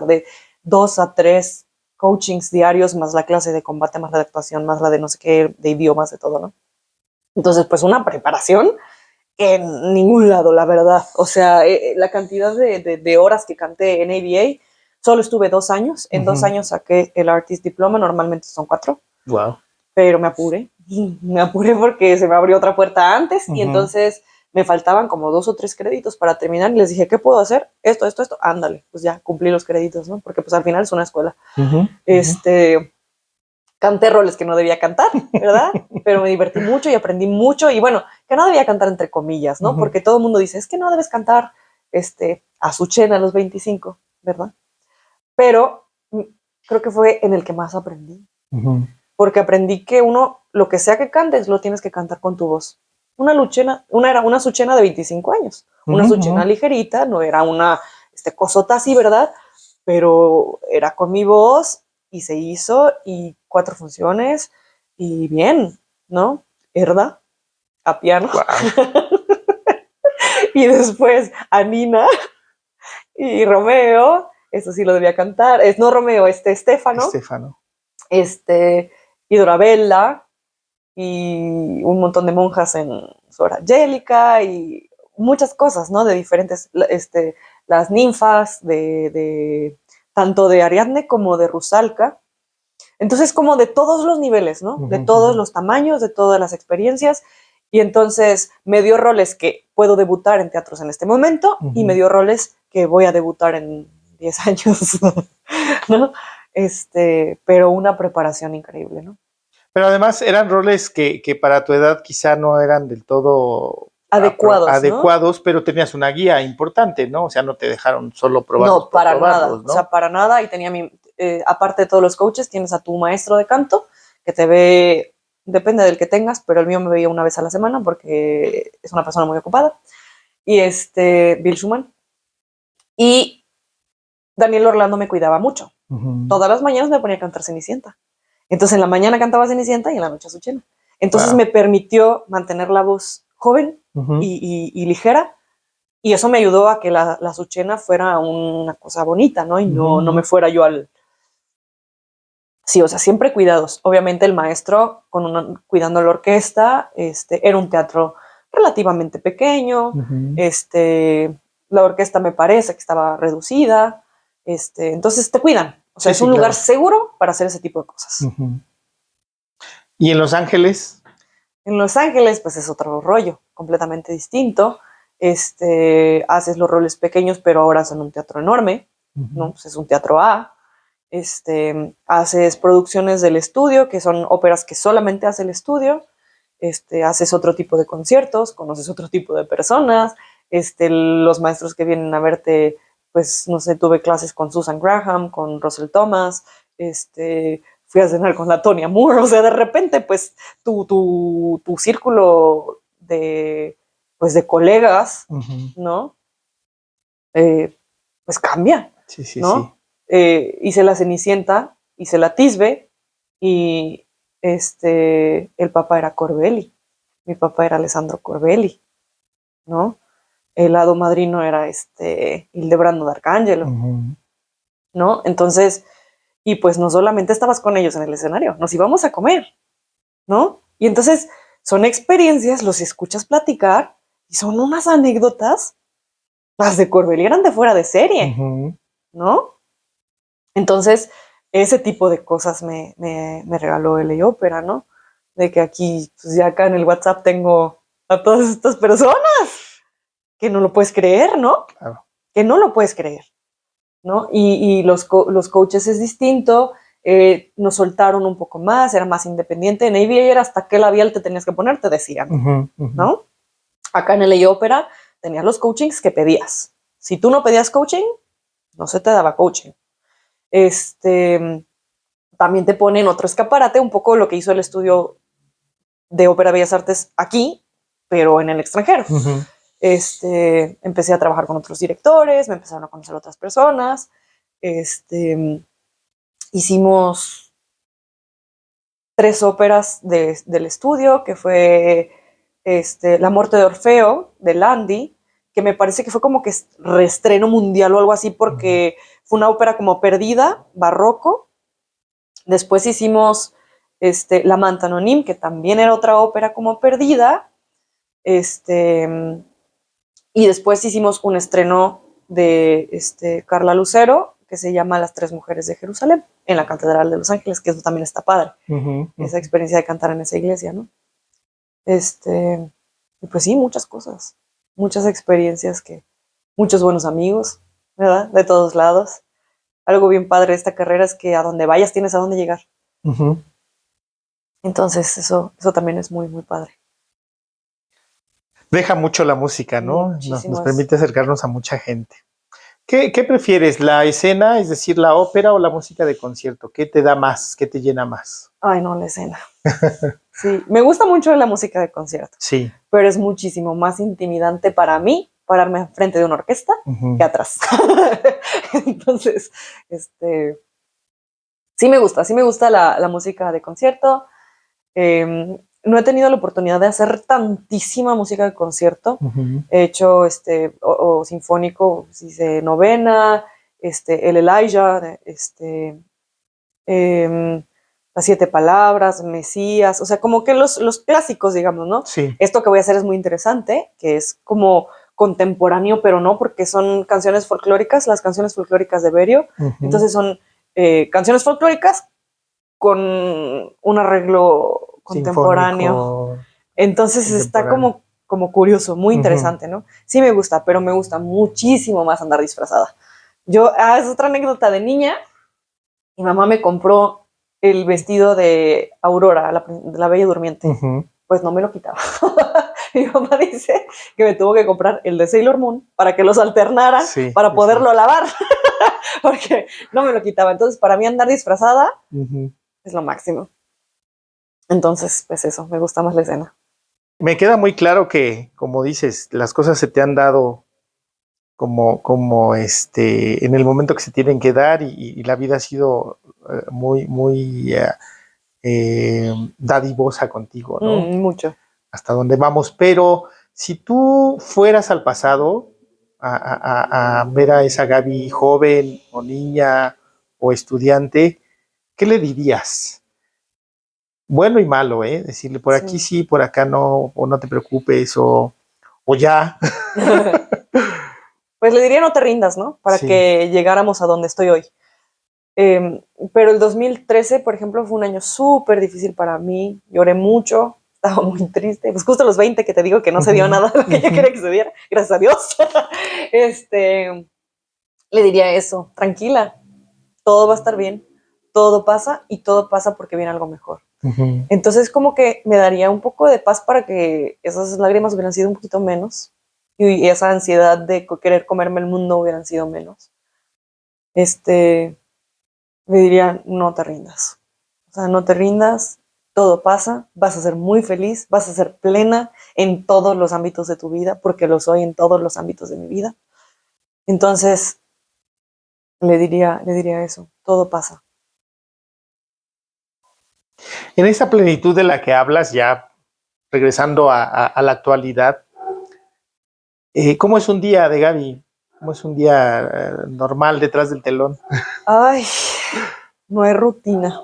de 2 a 3 coachings diarios, más la clase de combate, más la de actuación, más la de no sé qué, de idiomas, de todo, ¿no? Entonces, pues una preparación en ningún lado, la verdad. O sea, la cantidad de horas que canté en ABA, solo estuve 2 años. En 2 años saqué el Artist Diploma, normalmente son 4. Wow. Pero me apuré porque se me abrió otra puerta antes y entonces me faltaban como 2 o 3 créditos para terminar y les dije, ¿qué puedo hacer? Esto, ándale, pues ya cumplí los créditos, ¿no? Porque pues al final es una escuela. Canté roles que no debía cantar, ¿verdad? Pero me divertí mucho y aprendí mucho y bueno, que no debía cantar entre comillas, ¿no? Porque todo el mundo dice, es que no debes cantar Azucena a los 25, ¿verdad? Pero creo que fue en el que más aprendí. Porque aprendí que uno, lo que sea que cantes, lo tienes que cantar con tu voz. Era una Azucena de 25 años. Una Azucena ligerita, no era una cosota así, ¿verdad? Pero era con mi voz y se hizo y 4 funciones y bien, ¿no? Herda, a piano. Wow. Y después a Nina y Romeo, eso sí lo debía cantar. No Romeo, Stefano. Y Dorabella y un montón de monjas en Sor Angélica y muchas cosas, ¿no? De diferentes, las ninfas, tanto de Ariadne como de Rusalka. Entonces, como de todos los niveles, ¿no? De todos los tamaños, de todas las experiencias. Y entonces me dio roles que puedo debutar en teatros en este momento y me dio roles que voy a debutar en 10 años, ¿no? Pero una preparación increíble, ¿no? Pero además eran roles que para tu edad quizá no eran del todo adecuados, ¿no? Pero tenías una guía importante, ¿no? O sea, no te dejaron solo probarlos no, para nada, ¿no? o sea, para nada. Y tenía aparte de todos los coaches, tienes a tu maestro de canto que te ve, depende del que tengas, pero el mío me veía una vez a la semana porque es una persona muy ocupada. Y Bill Schumann. Y Daniel Orlando me cuidaba mucho. Todas las mañanas me ponía a cantar Cenicienta. Entonces en la mañana cantaba Cenicienta y en la noche Azucena. Entonces me permitió mantener la voz joven y ligera, y eso me ayudó a que la Azucena fuera una cosa bonita, ¿no? Y no me fuera yo al... Sí, o sea, siempre cuidados. Obviamente el maestro cuidando la orquesta, era un teatro relativamente pequeño, la orquesta me parece que estaba reducida, entonces te cuidan. O sea, es un lugar seguro para hacer ese tipo de cosas. ¿Y en Los Ángeles? En Los Ángeles, pues es otro rollo, completamente distinto. Haces los roles pequeños, pero ahora son un teatro enorme, ¿no? Pues es un teatro A. Haces producciones del estudio, que son óperas que solamente hace el estudio. Haces otro tipo de conciertos, conoces otro tipo de personas. Los maestros que vienen a verte, pues, no sé, tuve clases con Susan Graham, con Russell Thomas, fui a cenar con la Tonya Moore, o sea, de repente, pues, tu círculo pues, de colegas, ¿no? Pues cambia, ¿no? Hice la Cenicienta, hice la Tisbe, y el papá era Corbelli, mi papá era Alessandro Corbelli, ¿no? El hado madrino era Hildebrando d'Arcangelo, ¿no? Entonces, y pues no solamente estabas con ellos en el escenario, nos íbamos a comer, ¿no? Y entonces son experiencias, los escuchas platicar y son unas anécdotas, las de Corbelli eran de fuera de serie, ¿no? Entonces, ese tipo de cosas me regaló LA Opera, ¿no? De que aquí, pues ya acá en el WhatsApp tengo a todas estas personas que no lo puedes creer, ¿no? Claro. Que no lo puedes creer, ¿no? Y los coaches es distinto, nos soltaron un poco más, era más independiente. En ABA era hasta qué labial te tenías que poner, te decían, ¿no? Acá en LA Opera tenías los coachings que pedías. Si tú no pedías coaching, no se te daba coaching. También te ponen otro escaparate, un poco lo que hizo el estudio de Ópera Bellas Artes aquí, pero en el extranjero. Empecé a trabajar con otros directores, me empezaron a conocer otras personas, hicimos 3 óperas del estudio, que fue La muerte de Orfeo, de Landi, que me parece que fue como que reestreno mundial o algo así, porque fue una ópera como perdida, barroco. Después hicimos La Manta Anonim, que también era otra ópera como perdida. Y después hicimos un estreno de Carla Lucero, que se llama Las Tres Mujeres de Jerusalén, en la Catedral de Los Ángeles, que eso también está padre. Esa experiencia de cantar en esa iglesia, ¿no? Y pues sí, muchas cosas, muchas experiencias, muchos buenos amigos, ¿verdad? De todos lados. Algo bien padre de esta carrera es que a donde vayas tienes a dónde llegar. Entonces eso también es muy, muy padre. Deja mucho la música, ¿no? Nos permite acercarnos a mucha gente. ¿Qué prefieres, la escena, es decir, la ópera o la música de concierto? ¿Qué te da más? ¿Qué te llena más? Ay, no, la escena. Sí, me gusta mucho la música de concierto. Sí. Pero es muchísimo más intimidante para mí pararme enfrente de una orquesta que atrás. Entonces, sí me gusta la música de concierto. No he tenido la oportunidad de hacer tantísima música de concierto. He hecho o sinfónico, hice novena, el Elijah, Las Siete Palabras, Mesías, o sea, como que los clásicos, digamos, ¿no? Sí. Esto que voy a hacer es muy interesante, que es como contemporáneo, pero no, porque son canciones folclóricas, las canciones folclóricas de Berio. Entonces son canciones folclóricas con un arreglo contemporáneo. Sinfónico, entonces está como curioso, muy interesante, ¿no? Sí me gusta, pero me gusta muchísimo más andar disfrazada. Es otra anécdota de niña. Mi mamá me compró el vestido de Aurora, de la Bella Durmiente. Pues no me lo quitaba. Mi mamá dice que me tuvo que comprar el de Sailor Moon para que los alternara, para poderlo lavar, porque no me lo quitaba. Entonces, para mí andar disfrazada es lo máximo. Entonces, pues eso, me gusta más la escena. Me queda muy claro que, como dices, las cosas se te han dado como en el momento que se tienen que dar y la vida ha sido muy dadivosa contigo, ¿no? Mucho. Hasta donde vamos, pero si tú fueras al pasado a ver a esa Gaby joven o niña o estudiante, ¿qué le dirías? Bueno y malo, decirle por aquí sí, por acá no, o no te preocupes, o ya. Pues le diría no te rindas, ¿no? Para que llegáramos a donde estoy hoy. Pero el 2013, por ejemplo, fue un año súper difícil para mí. Lloré mucho, estaba muy triste. Pues justo a los 20 que te digo que no se dio nada de lo que yo quería que se diera, gracias a Dios. Le diría eso, tranquila, todo va a estar bien, todo pasa y todo pasa porque viene algo mejor. Entonces como que me daría un poco de paz para que esas lágrimas hubieran sido un poquito menos y esa ansiedad de querer comerme el mundo hubieran sido menos. Le diría, no te rindas. O sea, no te rindas, todo pasa, vas a ser muy feliz, vas a ser plena en todos los ámbitos de tu vida, porque lo soy en todos los ámbitos de mi vida. Entonces, le diría eso, todo pasa. En esa plenitud de la que hablas, ya regresando a la actualidad, ¿cómo es un día de Gaby? ¿Cómo es un día normal detrás del telón? Ay, no hay rutina.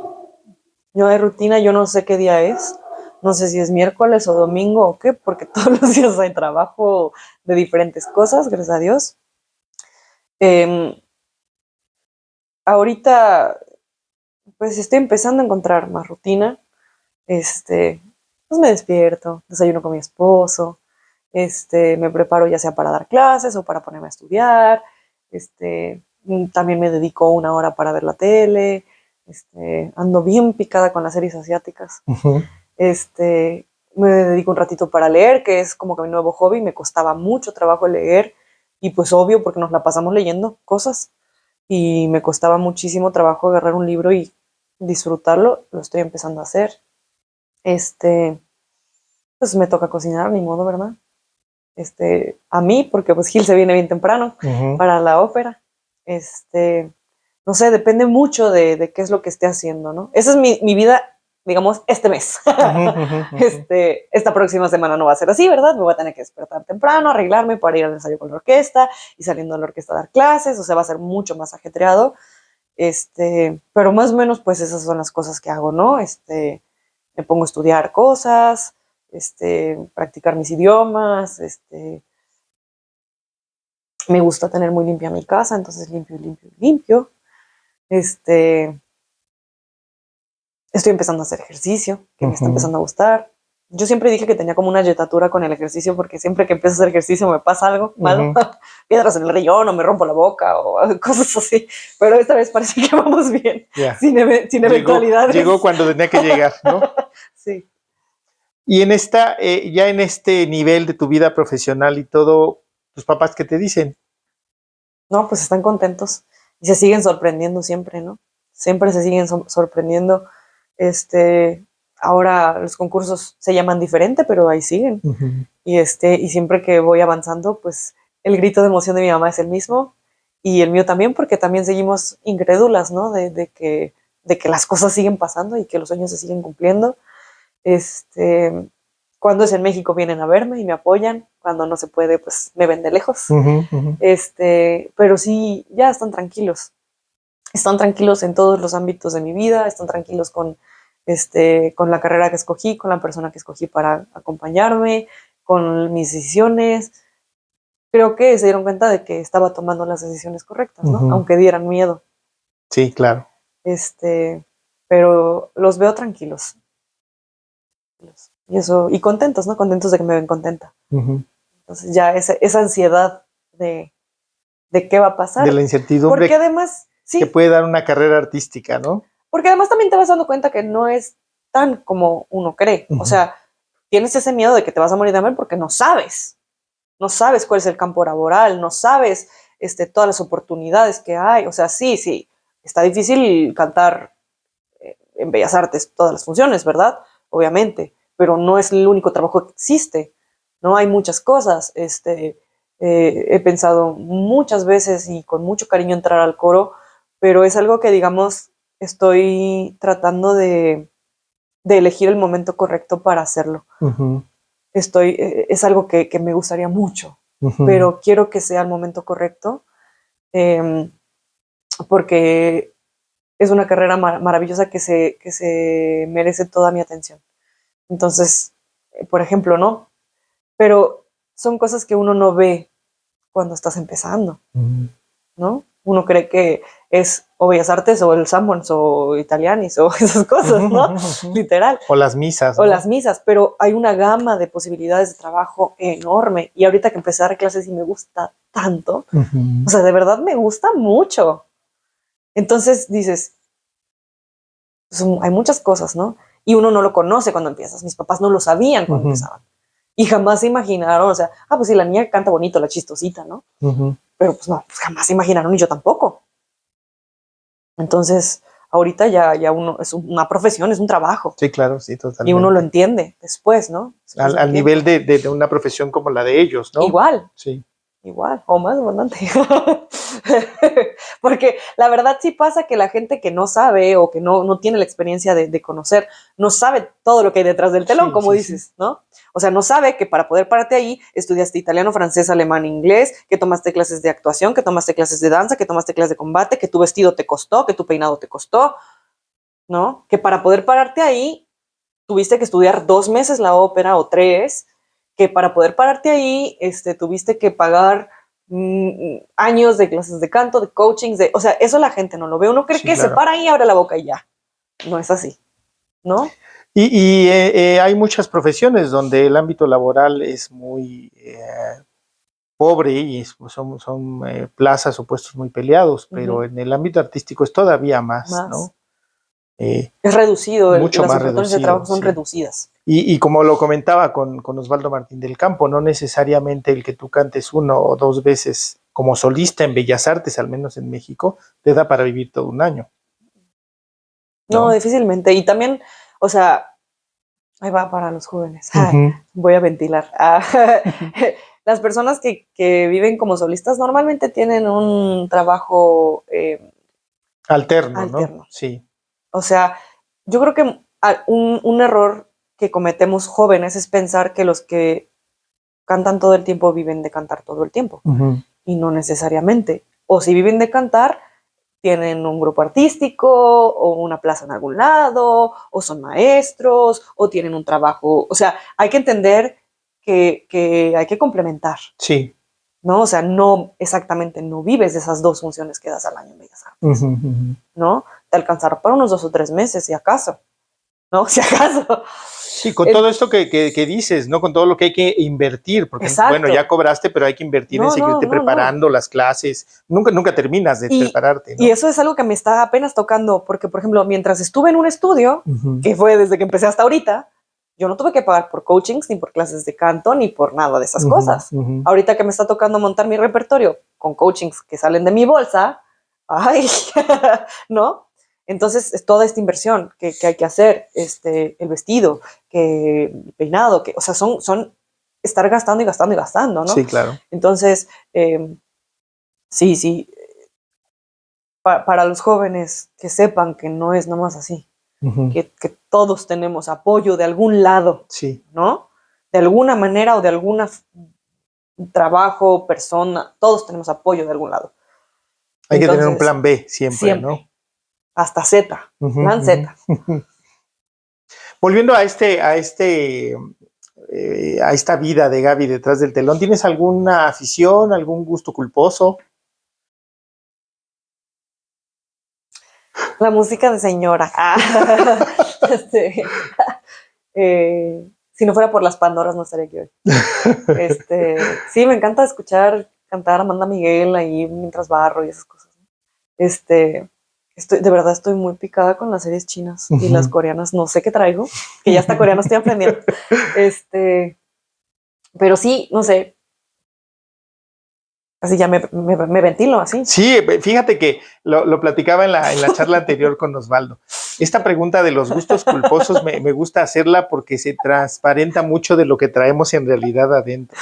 No hay rutina, yo no sé qué día es. No sé si es miércoles o domingo o qué, porque todos los días hay trabajo de diferentes cosas, gracias a Dios. Ahorita, pues estoy empezando a encontrar más rutina. Pues me despierto, desayuno con mi esposo, me preparo ya sea para dar clases o para ponerme a estudiar, también me dedico 1 hora para ver la tele, ando bien picada con las series asiáticas, me dedico un ratito para leer, que es como que mi nuevo hobby, me costaba mucho trabajo leer, y pues obvio porque nos la pasamos leyendo cosas, y me costaba muchísimo trabajo agarrar un libro y disfrutarlo, lo estoy empezando a hacer. Pues me toca cocinar, ni modo, ¿verdad? A mí, porque pues Gil se viene bien temprano para la ópera. No sé, depende mucho de qué es lo que esté haciendo, ¿no? Esa es mi vida, digamos, este mes. Esta próxima semana no va a ser así, ¿verdad? Me voy a tener que despertar temprano, arreglarme para ir al ensayo con la orquesta y saliendo de la orquesta a dar clases, o sea, va a ser mucho más ajetreado. Pero más o menos, pues esas son las cosas que hago, ¿no? Me pongo a estudiar cosas, practicar mis idiomas, me gusta tener muy limpia mi casa, entonces limpio. Estoy empezando a hacer ejercicio, que me está empezando a gustar. Yo siempre dije que tenía como una yetatura con el ejercicio, porque siempre que empiezo a hacer ejercicio me pasa algo malo, piedras en el riñón o me rompo la boca o cosas así, pero esta vez parece que vamos bien, sin eventualidades. Llegó cuando tenía que llegar, ¿no? Sí. Y ya en este nivel de tu vida profesional y todo, ¿tus papás qué te dicen? No, pues están contentos y se siguen sorprendiendo siempre, ¿no? Siempre se siguen sorprendiendo. Ahora los concursos se llaman diferente, pero ahí siguen. Y siempre que voy avanzando, pues el grito de emoción de mi mamá es el mismo y el mío también, porque también seguimos incrédulas, ¿no? De que las cosas siguen pasando y que los sueños se siguen cumpliendo. Cuando es en México vienen a verme y me apoyan, cuando no se puede, pues me ven de lejos. Pero sí, ya están tranquilos en todos los ámbitos de mi vida, están tranquilos con la carrera que escogí, con la persona que escogí para acompañarme, con mis decisiones. Creo que se dieron cuenta de que estaba tomando las decisiones correctas, ¿no? Aunque dieran miedo. Sí, claro. Pero los veo tranquilos. Y eso, y contentos, ¿no? Contentos de que me ven contenta. Entonces ya esa ansiedad de qué va a pasar. De la incertidumbre. Porque además, sí. Que puede dar una carrera artística, ¿no? Porque además también te vas dando cuenta que no es tan como uno cree. O sea, tienes ese miedo de que te vas a morir de hambre porque no sabes cuál es el campo laboral, no sabes todas las oportunidades que hay. O sea, sí, está difícil cantar en Bellas Artes todas las funciones, ¿verdad? Obviamente, pero no es el único trabajo que existe, ¿no? Hay muchas cosas. He pensado muchas veces y con mucho cariño entrar al coro, pero es algo que, digamos, estoy tratando de elegir el momento correcto para hacerlo. Es algo que me gustaría mucho, pero quiero que sea el momento correcto, porque es una carrera maravillosa que se merece toda mi atención. Entonces, por ejemplo, ¿no? Pero son cosas que uno no ve cuando estás empezando, ¿no? Uno cree que es o Bellas Artes o el Sanborns o Italianis o esas cosas, ¿no? Literal. O las misas. O las misas, pero hay una gama de posibilidades de trabajo enorme. Y ahorita que empecé a dar clases y me gusta tanto, o sea, de verdad me gusta mucho. Entonces dices, pues, hay muchas cosas, ¿no? Y uno no lo conoce cuando empiezas. Mis papás no lo sabían cuando empezaban. Y jamás se imaginaron, o sea, pues sí, la niña canta bonito, la chistosita, ¿no? Pero pues no, pues jamás se imaginaron, y yo tampoco. Entonces, ahorita ya uno, es una profesión, es un trabajo. Sí, claro, sí, totalmente. Y uno lo entiende después, ¿no? Después al nivel de una profesión como la de ellos, ¿no? Igual. Sí. Igual, o más abundante. Porque la verdad sí pasa que la gente que no sabe o que no tiene la experiencia de conocer, no sabe todo lo que hay detrás del telón, como dices, ¿no? O sea, no sabe que para poder pararte ahí estudiaste italiano, francés, alemán, inglés, que tomaste clases de actuación, que tomaste clases de danza, que tomaste clases de combate, que tu vestido te costó, que tu peinado te costó, ¿no? Que para poder pararte ahí tuviste que estudiar 2 meses la ópera o 3, que para poder pararte ahí tuviste que pagar años de clases de canto, de coaching, o sea, eso la gente no lo ve. Uno cree que claro, se para ahí, abre la boca y ya. No es así, ¿no? Y hay muchas profesiones donde el ámbito laboral es muy pobre y son plazas o puestos muy peleados, pero en el ámbito artístico es todavía más. ¿No? Es reducido, mucho las más oportunidades reducido, de trabajo son reducidas. Y como lo comentaba con Osvaldo Martín del Campo, no necesariamente el que tú cantes 1 o 2 veces como solista en Bellas Artes, al menos en México, te da para vivir todo un año. No, difícilmente. Y también, o sea, ahí va para los jóvenes. Voy a ventilar. Las personas que viven como solistas normalmente tienen un trabajo alterno, ¿no? Sí. O sea, yo creo que un error que cometemos jóvenes es pensar que los que cantan todo el tiempo viven de cantar todo el tiempo. Y no necesariamente. O si viven de cantar, tienen un grupo artístico o una plaza en algún lado, o son maestros, o tienen un trabajo. O sea, hay que entender que hay que complementar. Sí. ¿No? O sea, no exactamente no vives de esas 2 funciones que das al año en Bellas Artes, ¿no? Te alcanzará para unos 2 o 3 meses, si acaso, ¿no? Si acaso. Sí, con todo esto que dices, ¿no? Con todo lo que hay que invertir, porque, bueno, ya cobraste, pero hay que invertir en seguirte preparando las clases. Nunca terminas de prepararte, ¿no? Y eso es algo que me está apenas tocando, porque, por ejemplo, mientras estuve en un estudio, que fue desde que empecé hasta ahorita, yo no tuve que pagar por coachings, ni por clases de canto, ni por nada de esas cosas. Ahorita que me está tocando montar mi repertorio con coachings que salen de mi bolsa, ¡ay! ¿No? Entonces, es toda esta inversión que hay que hacer, el vestido, el peinado, o sea, son estar gastando y gastando y gastando, ¿no? Sí, claro. Entonces, sí, para los jóvenes que sepan que no es nomás así. Que todos tenemos apoyo de algún lado, ¿no? De alguna manera o de algún trabajo, persona, todos tenemos apoyo de algún lado. Hay que tener un plan B siempre, ¿no? Hasta Z, plan Z. Volviendo a esta vida de Gaby detrás del telón, ¿tienes alguna afición, algún gusto culposo? La música de señora. Si no fuera por las Pandoras, no estaría aquí hoy. Sí, me encanta escuchar cantar a Amanda Miguel ahí mientras barro y esas cosas. De verdad estoy muy picada con las series chinas y las coreanas. No sé qué traigo, que ya hasta coreano estoy aprendiendo. Pero sí, no sé. Así ya me ventilo, así. Sí, fíjate que lo platicaba en la charla anterior con Osvaldo. Esta pregunta de los gustos culposos me gusta hacerla porque se transparenta mucho de lo que traemos en realidad adentro.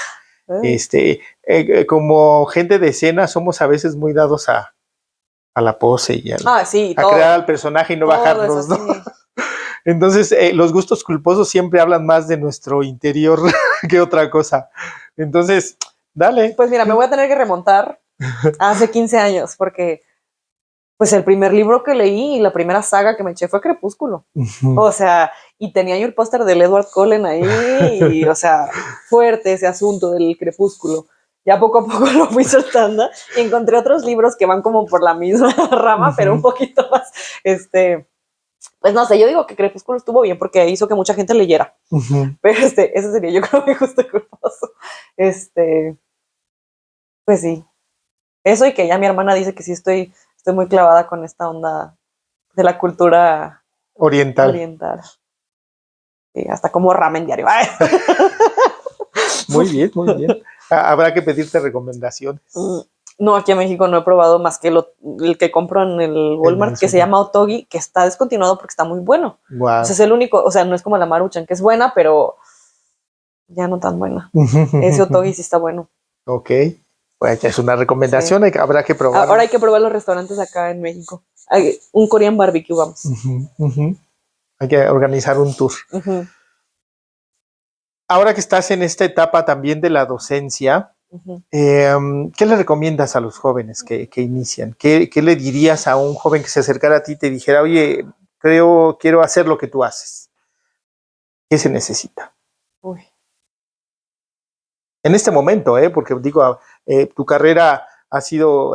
Como gente de escena somos a veces muy dados a la pose y a crear al personaje y no bajarnos, ¿no? Entonces, los gustos culposos siempre hablan más de nuestro interior que otra cosa. Entonces, dale. Pues mira, me voy a tener que remontar hace 15 años, porque pues el primer libro que leí y la primera saga que me eché fue Crepúsculo. O sea, y tenía yo el póster del Edward Cullen ahí, y, o sea, fuerte ese asunto del Crepúsculo. Ya poco a poco lo fui soltando y encontré otros libros que van como por la misma rama, pero un poquito más, pues no sé, yo digo que Crepúsculo estuvo bien porque hizo que mucha gente leyera. Pero ese sería yo creo mi gusto culposo. Pues sí. Eso, y que ya mi hermana dice que sí estoy muy clavada con esta onda de la cultura oriental. Sí, hasta como ramen diario. Muy bien, muy bien. Habrá que pedirte recomendaciones. No, aquí en México no he probado más que el que compro en el Walmart, que se llama Otogi, que está descontinuado porque está muy bueno. Wow. O sea, es el único, o sea, no es como la Maruchan, que es buena, pero ya no tan buena. Ese Otogi sí está bueno. Ok. Pues ya es una recomendación, sí. Habrá que probar. Ahora hay que probar los restaurantes acá en México. Hay un Korean barbecue, vamos. Hay que organizar un tour. Ahora que estás en esta etapa también de la docencia, ¿qué le recomiendas a los jóvenes que inician? ¿Qué le dirías a un joven que se acercara a ti y te dijera, oye, quiero hacer lo que tú haces? ¿Qué se necesita? Uy. En este momento, porque digo, tu carrera ha sido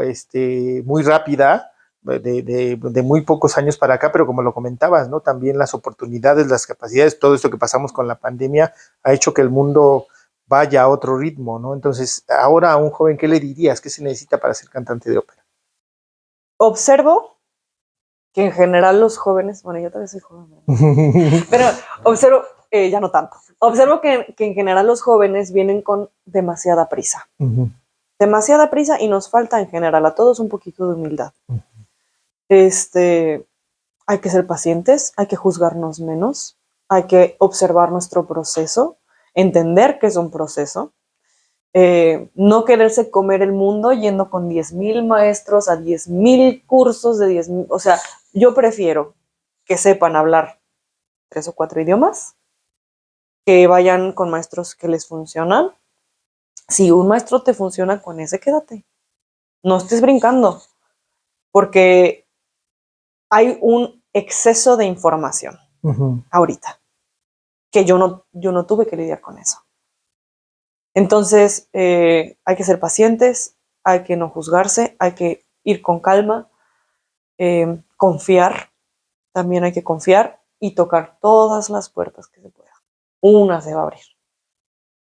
muy rápida, de muy pocos años para acá, pero como lo comentabas, ¿no? También las oportunidades, las capacidades, todo esto que pasamos con la pandemia ha hecho que el mundo vaya a otro ritmo, ¿no? Entonces, ahora a un joven, ¿qué le dirías? ¿Qué se necesita para ser cantante de ópera? Observo que en general los jóvenes, bueno, yo todavía soy joven, pero observo, ya no tanto, observo que en general los jóvenes vienen con demasiada prisa. Demasiada prisa, y nos falta en general a todos un poquito de humildad. Hay que ser pacientes, hay que juzgarnos menos, hay que observar nuestro proceso, entender que es un proceso, no quererse comer el mundo yendo con 10,000 maestros a 10,000 cursos de 10,000, o sea, yo prefiero que sepan hablar 3 o 4 idiomas, que vayan con maestros que les funcionan. Si un maestro te funciona con ese, quédate. No estés brincando, porque hay un exceso de información ahorita, que yo no tuve que lidiar con eso. Entonces, hay que ser pacientes, hay que no juzgarse, hay que ir con calma, confiar, también hay que confiar y tocar todas las puertas que se puedan. Una se va a abrir,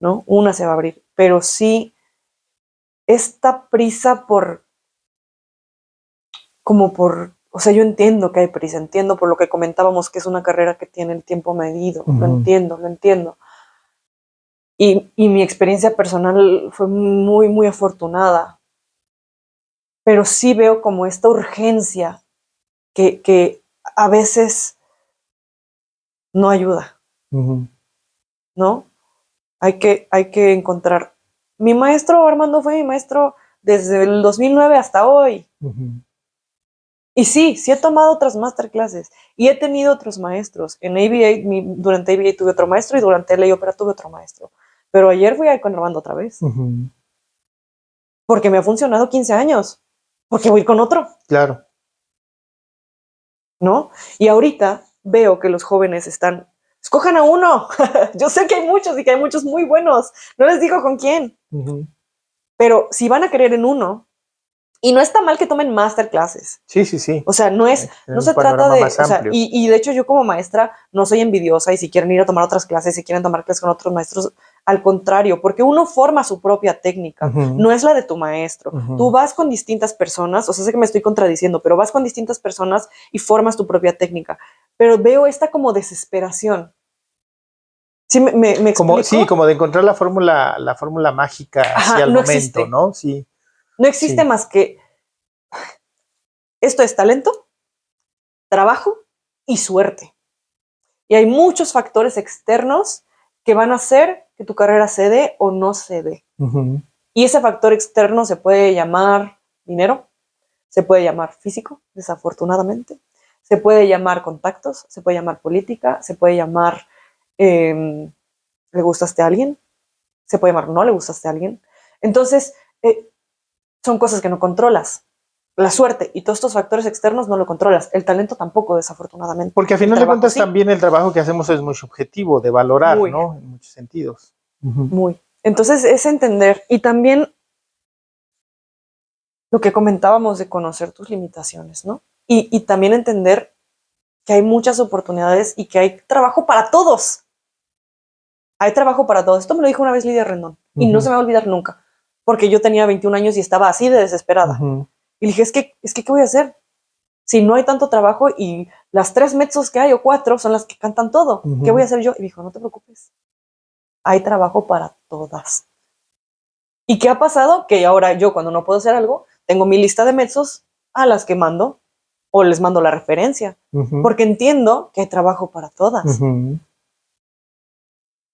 ¿no? Una se va a abrir, pero sí esta prisa o sea, yo entiendo que hay prisa, entiendo por lo que comentábamos que es una carrera que tiene el tiempo medido, lo entiendo. Y mi experiencia personal fue muy, muy afortunada, pero sí veo como esta urgencia que a veces no ayuda, ¿no? Hay que encontrar. Mi maestro Armando fue mi maestro desde el 2009 hasta hoy. Y sí he tomado otras masterclasses y he tenido otros maestros. En ABA, durante ABA tuve otro maestro y durante LA Opera tuve otro maestro. Pero ayer fui a con Armando otra vez. Porque me ha funcionado 15 años. Porque voy con otro. Claro. ¿No? Y ahorita veo que los jóvenes están, escojan a uno. Yo sé que hay muchos y que hay muchos muy buenos. No les digo con quién. Pero si van a querer en uno, y no está mal que tomen masterclasses. Sí. O sea, no se trata de, o sea, y de hecho yo como maestra no soy envidiosa, y si quieren ir a tomar otras clases, si quieren tomar clases con otros maestros, Al contrario, porque uno forma su propia técnica, no es la de tu maestro. Tú vas con distintas personas, o sea, sé que me estoy contradiciendo, pero vas con distintas personas y formas tu propia técnica. Pero veo esta como desesperación. ¿Sí me explico? Sí, como de encontrar la fórmula mágica hacia el momento, existe. ¿No? Sí. No existe más que esto es talento, trabajo y suerte. Y hay muchos factores externos que van a hacer que tu carrera se dé o no se dé. Y ese factor externo se puede llamar dinero, se puede llamar físico, desafortunadamente, se puede llamar contactos, se puede llamar política, se puede llamar le gustaste a alguien, se puede llamar no le gustaste a alguien. Entonces, son cosas que no controlas. La suerte y todos estos factores externos no lo controlas. El talento tampoco, desafortunadamente. Porque a final de cuentas también el trabajo que hacemos es muy subjetivo, de valorar, ¿no? En muchos sentidos. Muy. Entonces es entender y también lo que comentábamos de conocer tus limitaciones, ¿no? Y también entender que hay muchas oportunidades y que hay trabajo para todos. Hay trabajo para todos. Esto me lo dijo una vez Lidia Rendón y no se me va a olvidar nunca, porque yo tenía 21 años y estaba así de desesperada. Y le dije, es que, ¿qué voy a hacer? Si no hay tanto trabajo y las 3 mezzos que hay o 4 son las que cantan todo, ¿qué voy a hacer yo? Y dijo, no te preocupes, hay trabajo para todas. ¿Y qué ha pasado? Que ahora yo cuando no puedo hacer algo, tengo mi lista de mezzos a las que mando o les mando la referencia, porque entiendo que hay trabajo para todas,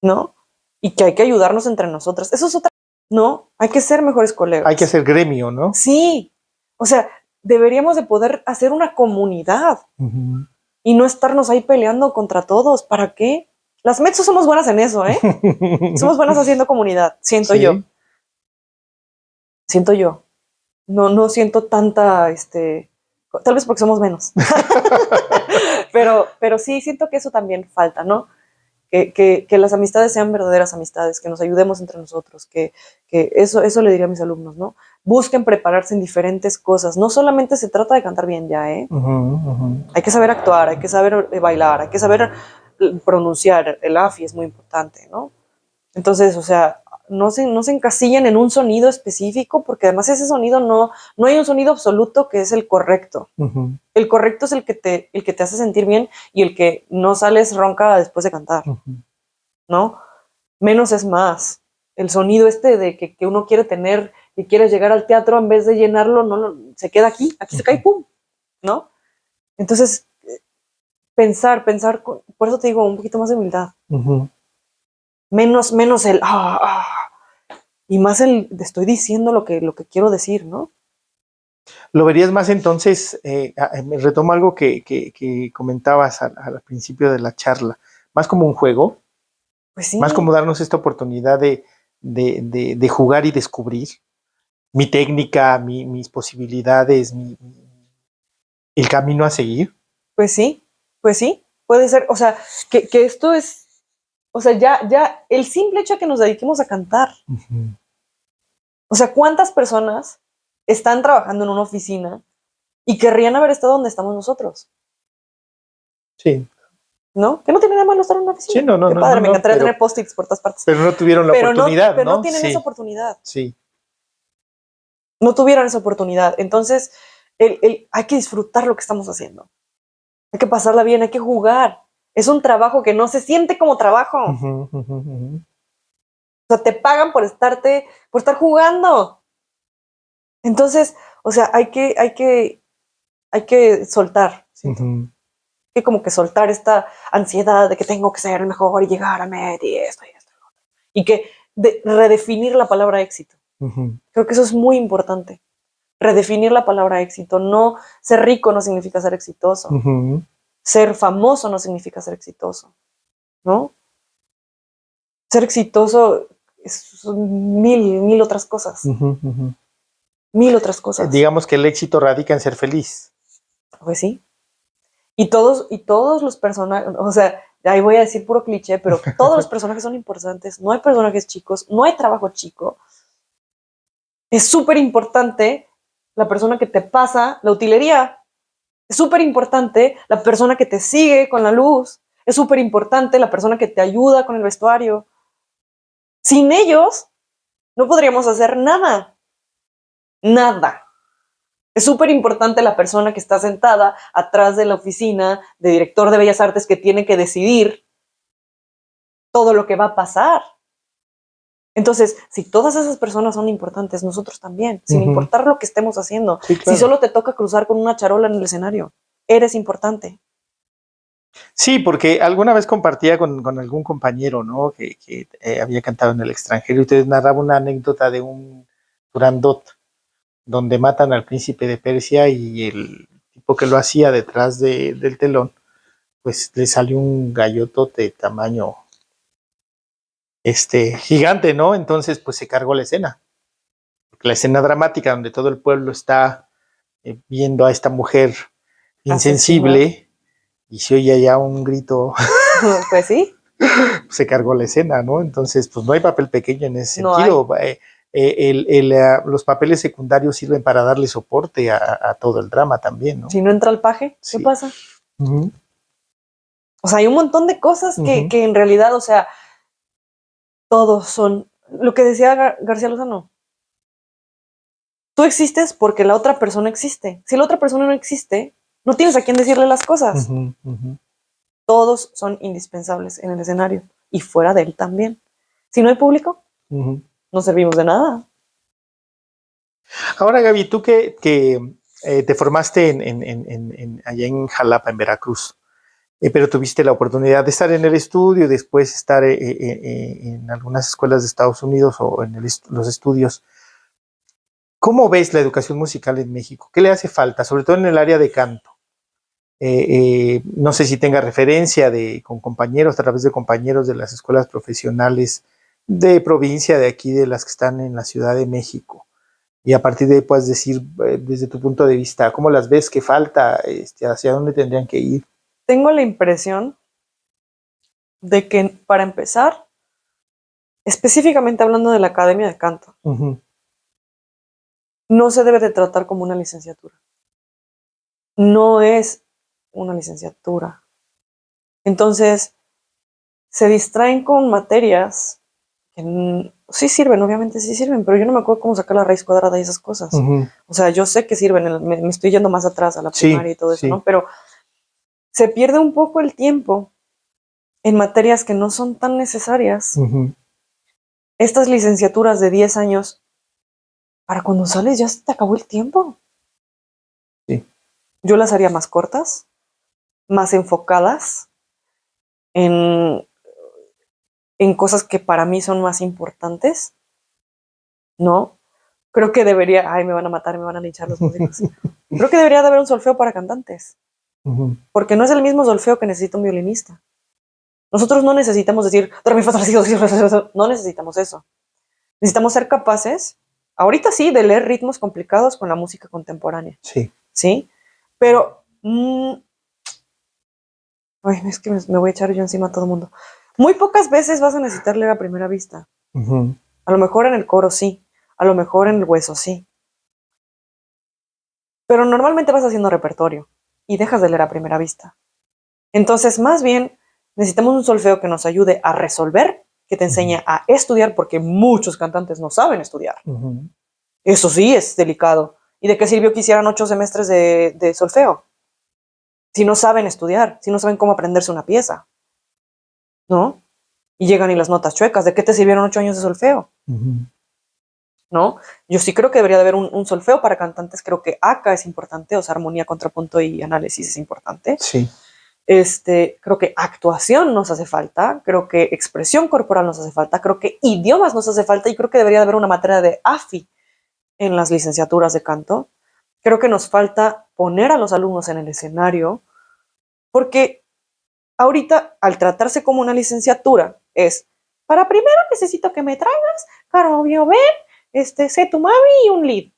¿no? Y que hay que ayudarnos entre nosotras. Eso es otra, ¿no? Hay que ser mejores colegas. Hay que hacer gremio, ¿no? Sí, o sea, deberíamos de poder hacer una comunidad y no estarnos ahí peleando contra todos. ¿Para qué? Las mezzos somos buenas en eso, ¿eh? Somos buenas haciendo comunidad, siento yo. Siento yo. No siento tanta, tal vez porque somos menos. pero sí, siento que eso también falta, ¿no? Que las amistades sean verdaderas amistades, que nos ayudemos entre nosotros, que eso le diría a mis alumnos, ¿no? Busquen prepararse en diferentes cosas. No solamente se trata de cantar bien ya, ¿eh? Hay que saber actuar, hay que saber bailar, hay que saber pronunciar. El AFI es muy importante, ¿no? Entonces, o sea, no se encasillen en un sonido específico, porque además ese sonido no hay un sonido absoluto que es el correcto. El correcto es el que te hace sentir bien y el que no sales ronca después de cantar, ¿no? Menos es más. El sonido de que uno quiere tener y quiere llegar al teatro, en vez de llenarlo, se queda aquí se cae, ¡pum!, ¿no? Entonces, pensar, por eso te digo, un poquito más de humildad. Menos el y más el estoy diciendo lo que quiero decir, ¿no? Lo verías más entonces, me retomo algo que comentabas al principio de la charla, más como un juego, pues sí. Más como darnos esta oportunidad de jugar y descubrir mi técnica, mis posibilidades, el camino a seguir. Pues sí, puede ser, o sea, que esto es, o sea, ya el simple hecho de que nos dediquemos a cantar. O sea, ¿cuántas personas están trabajando en una oficina y querrían haber estado donde estamos nosotros? Sí. ¿No? Que no tiene nada malo estar en una oficina. Sí, no. Qué padre, me encantaría tener post-its por todas partes. Pero no tuvieron la oportunidad, pero no tienen esa oportunidad. Sí. No tuvieron esa oportunidad. Entonces, hay que disfrutar lo que estamos haciendo. Hay que pasarla bien, hay que jugar. Es un trabajo que no se siente como trabajo. O sea, te pagan por estar jugando. Entonces, o sea, hay que soltar. Que como que soltar esta ansiedad de que tengo que ser el mejor y llegar a Met y esto. Y que redefinir la palabra éxito. Creo que eso es muy importante. Redefinir la palabra éxito. No, ser rico no significa ser exitoso. Ser famoso no significa ser exitoso, ¿no? Ser exitoso son mil otras cosas. Mil otras cosas. Digamos que el éxito radica en ser feliz. Pues sí. Y todos los personajes, o sea, ahí voy a decir puro cliché, pero todos los personajes son importantes. No hay personajes chicos, no hay trabajo chico. Es súper importante la persona que te pasa la utilería. Es súper importante la persona que te sigue con la luz. Es súper importante la persona que te ayuda con el vestuario. Sin ellos, no podríamos hacer nada. Nada. Es súper importante la persona que está sentada atrás de la oficina de director de Bellas Artes que tiene que decidir todo lo que va a pasar. Entonces, si todas esas personas son importantes, nosotros también, sin importar lo que estemos haciendo. Sí, claro. Si solo te toca cruzar con una charola en el escenario, eres importante. Sí, porque alguna vez compartía con algún compañero, ¿no? Que había cantado en el extranjero y te narraba una anécdota de un Turandot, donde matan al príncipe de Persia y el tipo que lo hacía detrás del telón, pues le salió un gallotote de tamaño gigante, ¿no? Entonces, pues se cargó la escena. La escena dramática donde todo el pueblo está viendo a esta mujer insensible. Asesinado. Y se oye ya un grito. Pues sí. Se cargó la escena, ¿no? Entonces, pues no hay papel pequeño en ese sentido. Los papeles secundarios sirven para darle soporte a todo el drama también, ¿no? Si no entra el paje, ¿qué pasa? O sea, hay un montón de cosas que en realidad, o sea, todos son, lo que decía García Lozano, tú existes porque la otra persona existe. Si la otra persona no existe, no tienes a quién decirle las cosas. Todos son indispensables en el escenario y fuera de él también. Si no hay público, no servimos de nada. Ahora, Gaby, tú que te formaste allá en Jalapa, en Veracruz, pero tuviste la oportunidad de estar en el estudio y después estar en algunas escuelas de Estados Unidos o en los estudios. ¿Cómo ves la educación musical en México? ¿Qué le hace falta, sobre todo en el área de canto? No sé si tenga referencia con compañeros, a través de compañeros de las escuelas profesionales de provincia, de aquí, de las que están en la Ciudad de México. Y a partir de ahí puedes decir, desde tu punto de vista, ¿cómo las ves? ¿Qué falta? ¿Hacia dónde tendrían que ir? Tengo la impresión de que, para empezar, específicamente hablando de la Academia de Canto, no se debe de tratar como una licenciatura. No es una licenciatura. Entonces, se distraen con materias que sí sirven, obviamente sí sirven, pero yo no me acuerdo cómo sacar la raíz cuadrada y esas cosas. O sea, yo sé que sirven, me estoy yendo más atrás a la primaria y todo eso, ¿no? Pero se pierde un poco el tiempo en materias que no son tan necesarias. Estas licenciaturas de 10 años, para cuando sales ya se te acabó el tiempo. Sí. Yo las haría más cortas, más enfocadas en cosas que para mí son más importantes, ¿no? Creo que debería, me van a matar, me van a linchar los músicos. Creo que debería de haber un solfeo para cantantes, porque no es el mismo solfeo que necesita un violinista. Nosotros no necesitamos decir, no necesitamos eso. Necesitamos ser capaces, ahorita sí, de leer ritmos complicados con la música contemporánea. Sí. ¿Sí? Pero, es que me voy a echar yo encima a todo el mundo. Muy pocas veces vas a necesitar leer a primera vista. A lo mejor en el coro sí, a lo mejor en el hueso sí. Pero normalmente vas haciendo repertorio y dejas de leer a primera vista. Entonces, más bien, necesitamos un solfeo que nos ayude a resolver, que te enseñe a estudiar, porque muchos cantantes no saben estudiar. Eso sí es delicado. ¿Y de qué sirvió que hicieran 8 semestres de solfeo? Si no saben estudiar, si no saben cómo aprenderse una pieza, ¿no? Y llegan y las notas chuecas, ¿de qué te sirvieron 8 años de solfeo? ¿No? Yo sí creo que debería de haber un solfeo para cantantes. Creo que ACA es importante, o sea, armonía, contrapunto y análisis es importante. Sí. Creo que actuación nos hace falta, creo que expresión corporal nos hace falta, creo que idiomas nos hace falta y creo que debería de haber una materia de AFI en las licenciaturas de canto. Creo que nos falta poner a los alumnos en el escenario, porque ahorita, al tratarse como una licenciatura, es, para primero necesito que me traigas Caro ven, sé tu mami y un lead.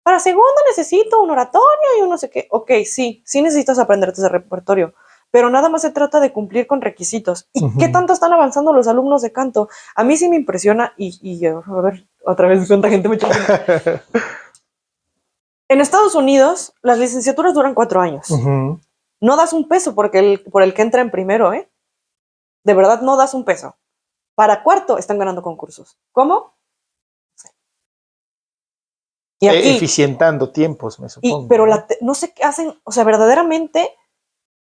Para segundo necesito un oratorio y un no sé qué. Ok, sí necesitas aprenderte ese repertorio, pero nada más se trata de cumplir con requisitos. ¿Y qué tanto están avanzando los alumnos de canto? A mí sí me impresiona y a ver, otra vez cuánta gente me echa. En Estados Unidos, las licenciaturas duran 4 años. No das un peso por el que entra en primero, ¿eh? De verdad, no das un peso. para cuarto están ganando concursos. ¿Cómo? Y aquí, eficientando tiempos, me supongo. pero no sé qué hacen, o sea, verdaderamente,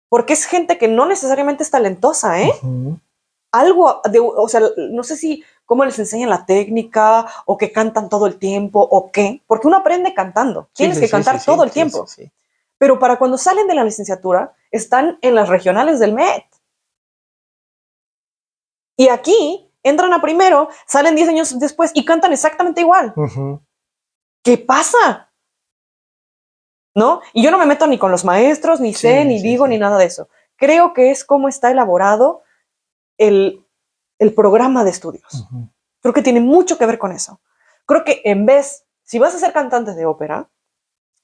porque es gente que no necesariamente es talentosa, ¿eh? Algo, o sea, no sé si cómo les enseñan la técnica o que cantan todo el tiempo o qué, porque uno aprende cantando, tienes que cantar todo el tiempo. Sí. Pero para cuando salen de la licenciatura, están en las regionales del MET. Y aquí entran a primero, salen 10 años después y cantan exactamente igual. ¿Qué pasa? ¿No? Y yo no me meto ni con los maestros, ni sé, ni digo, ni nada de eso. Creo que es cómo está elaborado el programa de estudios. Creo que tiene mucho que ver con eso. Creo que en vez, si vas a ser cantante de ópera,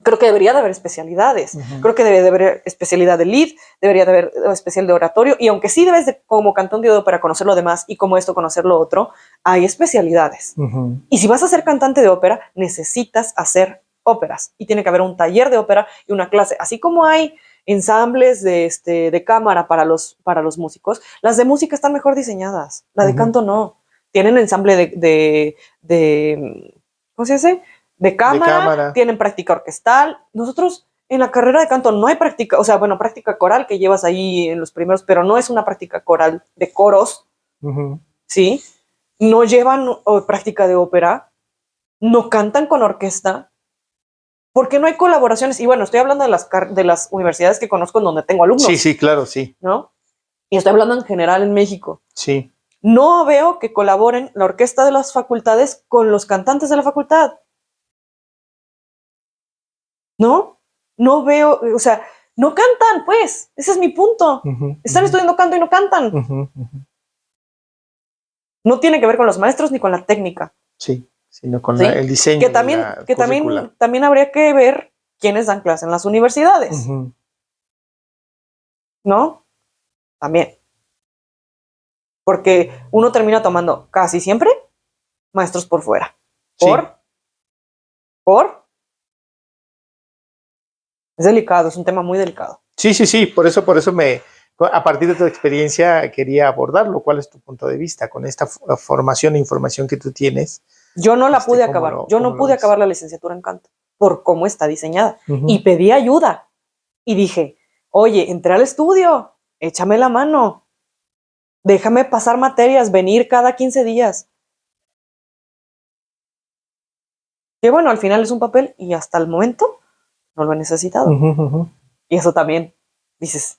creo que debería de haber especialidades. Creo que debería de haber especialidad de lead, debería de haber especial de oratorio, y aunque sí debes de, como cantante de ópera, conocer lo demás y como esto conocer lo otro, hay especialidades. Y si vas a ser cantante de ópera, necesitas hacer óperas y tiene que haber un taller de ópera y una clase, así como hay ensambles de cámara para los músicos. Las de música están mejor diseñadas, la de canto no. Tienen ensamble de ¿cómo se dice? De cámara, tienen práctica orquestal. Nosotros en la carrera de canto no hay práctica, o sea, bueno, práctica coral que llevas ahí en los primeros, pero no es una práctica coral de coros, ¿sí? No llevan práctica de ópera, no cantan con orquesta, porque no hay colaboraciones. Y bueno, estoy hablando de las universidades que conozco en donde tengo alumnos. Sí, claro, sí. ¿No? Y estoy hablando en general en México. Sí. No veo que colaboren la orquesta de las facultades con los cantantes de la facultad. ¿No? No veo, o sea, no cantan, pues. Ese es mi punto. Están estudiando canto y no cantan. No tiene que ver con los maestros ni con la técnica. Sí, sino con el diseño. Que también habría que ver quiénes dan clase en las universidades. ¿No? También. Porque uno termina tomando casi siempre maestros por fuera. ¿Por? Es delicado, es un tema muy delicado. Sí, por eso a partir de tu experiencia quería abordarlo. ¿Cuál es tu punto de vista con esta formación e información que tú tienes? Yo no la pude acabar. Yo no pude acabar la licenciatura en canto por cómo está diseñada. Y pedí ayuda. Y dije, oye, entré al estudio, échame la mano. Déjame pasar materias, venir cada 15 días. Que bueno, al final es un papel y hasta el momento no lo he necesitado. Y eso también, dices,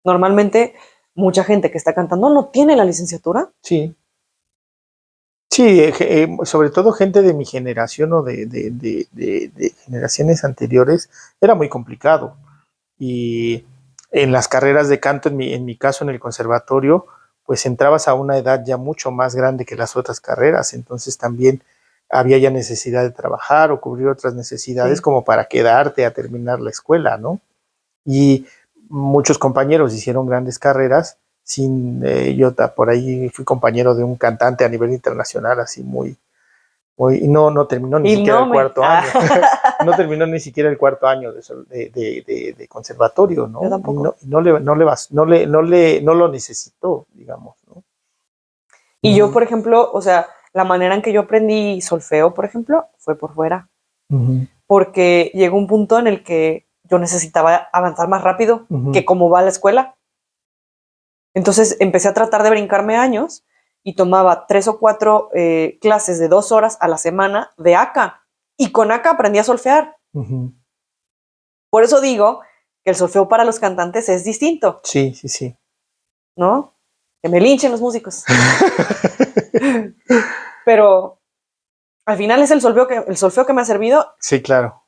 normalmente mucha gente que está cantando no tiene la licenciatura. Sí. Sí, sobre todo gente de mi generación o de generaciones anteriores, era muy complicado. Y en las carreras de canto, en mi caso en el conservatorio, pues entrabas a una edad ya mucho más grande que las otras carreras, entonces también había ya necesidad de trabajar o cubrir otras necesidades como para quedarte a terminar la escuela, ¿no? Y muchos compañeros hicieron grandes carreras, yo por ahí fui compañero de un cantante a nivel internacional, así y no terminó ni siquiera el cuarto año. No terminó ni siquiera el cuarto año de conservatorio, ¿no? Yo tampoco. No lo necesitó, digamos, ¿no? Y yo, por ejemplo, o sea, la manera en que yo aprendí solfeo, por ejemplo, fue por fuera. Porque llegó un punto en el que yo necesitaba avanzar más rápido que cómo va la escuela. Entonces empecé a tratar de brincarme años y tomaba 3 o 4 clases de 2 horas a la semana de ACA. Y con ACA aprendí a solfear. Por eso digo que el solfeo para los cantantes es distinto. Sí. ¿No? Que me linchen los músicos. Pero al final es el solfeo que me ha servido. Sí, claro.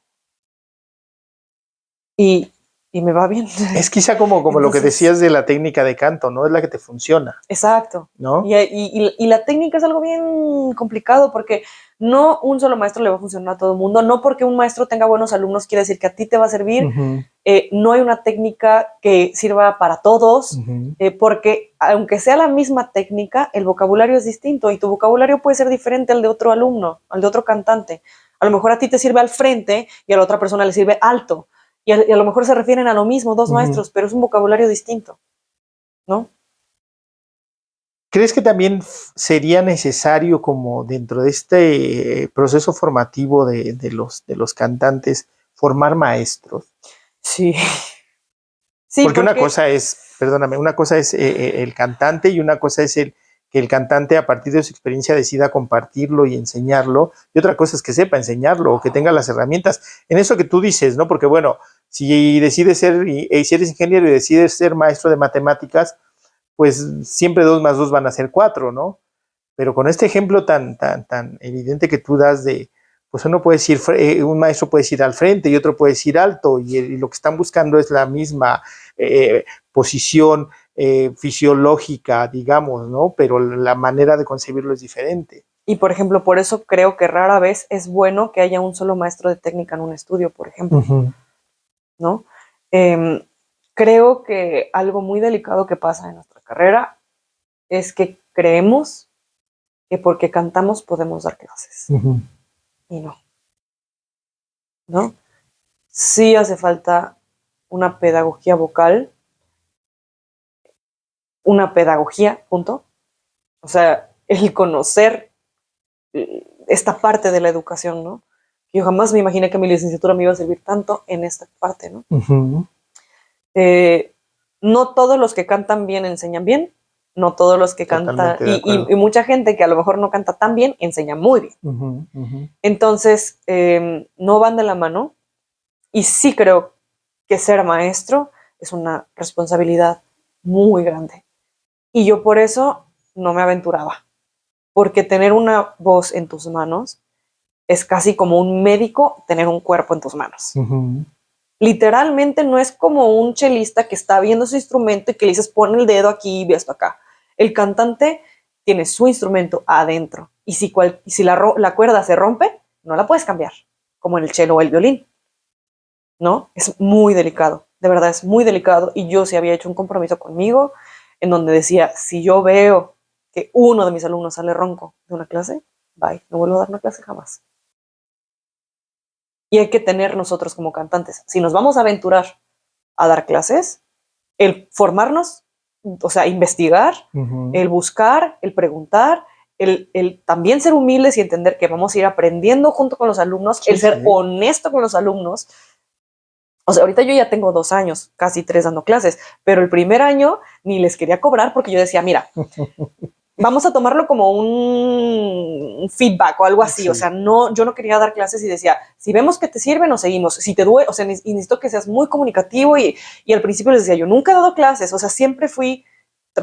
Y me va bien. Es quizá como entonces, lo que decías de la técnica de canto, ¿no? Es la que te funciona. Exacto. ¿No? Y la técnica es algo bien complicado porque no un solo maestro le va a funcionar a todo el mundo. No porque un maestro tenga buenos alumnos quiere decir que a ti te va a servir. No hay una técnica que sirva para todos porque aunque sea la misma técnica, el vocabulario es distinto y tu vocabulario puede ser diferente al de otro alumno, al de otro cantante. A lo mejor a ti te sirve al frente y a la otra persona le sirve alto. Y a lo mejor se refieren a lo mismo, dos maestros, pero es un vocabulario distinto, ¿no? ¿Crees que también sería necesario, como dentro de este proceso formativo de los cantantes, formar maestros? Sí. Sí, Porque una porque cosa es, perdóname, una cosa es el cantante y una cosa es que el cantante a partir de su experiencia decida compartirlo y enseñarlo, y otra cosa es que sepa enseñarlo o que tenga las herramientas. En eso que tú dices, ¿no? Porque bueno, si decides ser, si eres ingeniero y decides ser maestro de matemáticas, pues siempre 2 más 2 van a ser 4, ¿no? Pero con este ejemplo tan evidente que tú das pues uno puede ir, un maestro puede ir al frente y otro puede ir alto, y lo que están buscando es la misma posición fisiológica, digamos, ¿no? Pero la manera de concebirlo es diferente. Y por ejemplo, por eso creo que rara vez es bueno que haya un solo maestro de técnica en un estudio, por ejemplo, ¿no? Creo que algo muy delicado que pasa en nuestra carrera es que creemos que porque cantamos podemos dar clases. Y no, ¿no? Sí hace falta una pedagogía vocal, una pedagogía, punto. O sea, el conocer esta parte de la educación, ¿no? Yo jamás me imaginé que mi licenciatura me iba a servir tanto en esta parte, ¿no? No todos los que cantan bien enseñan bien, no todos los que cantan, y mucha gente que a lo mejor no canta tan bien, enseña muy bien. Entonces, no van de la mano, y sí creo que ser maestro es una responsabilidad muy grande. Y yo por eso no me aventuraba, porque tener una voz en tus manos es casi como un médico tener un cuerpo en tus manos. Literalmente no es como un chelista que está viendo su instrumento y que le dices pon el dedo aquí y ve esto acá. El cantante tiene su instrumento adentro, y si la cuerda se rompe, no la puedes cambiar, como en el cello o el violín, ¿no? Es muy delicado, de verdad es muy delicado, y yo sí había hecho un compromiso conmigo en donde decía, si yo veo que uno de mis alumnos sale ronco de una clase, bye, no vuelvo a dar una clase jamás. Y hay que tener nosotros como cantantes, si nos vamos a aventurar a dar clases, el formarnos, o sea, investigar, el buscar, el preguntar, el también ser humildes y entender que vamos a ir aprendiendo junto con los alumnos, sí, el ser honesto con los alumnos. O sea, ahorita yo ya tengo 2 años, casi 3 dando clases, pero el primer año ni les quería cobrar porque yo decía, mira, vamos a tomarlo como un feedback o algo así. Sí. O sea, no, yo no quería dar clases y decía, si vemos que te sirve, nos seguimos. Si te duele, o sea, necesito que seas muy comunicativo, y al principio les decía, yo nunca he dado clases, o sea, siempre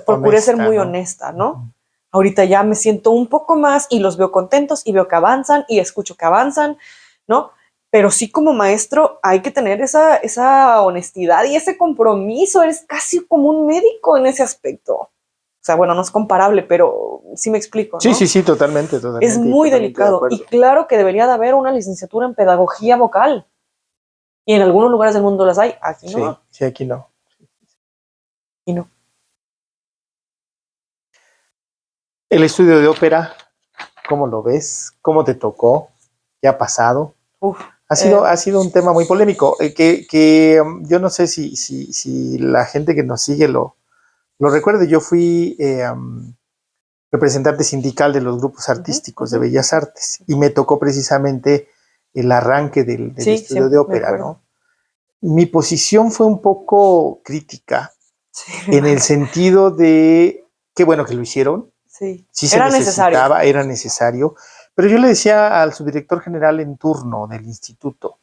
procuré ser muy honesta, ¿no? Ahorita ya me siento un poco más y los veo contentos y veo que avanzan y escucho que avanzan, ¿no? Pero sí, como maestro hay que tener esa honestidad y ese compromiso. Eres casi como un médico en ese aspecto. O sea, bueno, no es comparable, pero sí me explico, ¿no? Sí, totalmente. Es muy delicado, y claro que debería de haber una licenciatura en pedagogía vocal. Y en algunos lugares del mundo las hay, aquí no. Sí, aquí no. Y no. El estudio de ópera, ¿cómo lo ves? ¿Cómo te tocó? ¿Qué ha pasado? Ha sido un tema muy polémico, que yo no sé si la gente que nos sigue lo recuerde. Yo fui representante sindical de los grupos artísticos de Bellas Artes, y me tocó precisamente el arranque del estudio de ópera, ¿no? Mi posición fue un poco crítica, en el sentido de qué bueno que lo hicieron. Sí era necesario, pero yo le decía al subdirector general en turno del instituto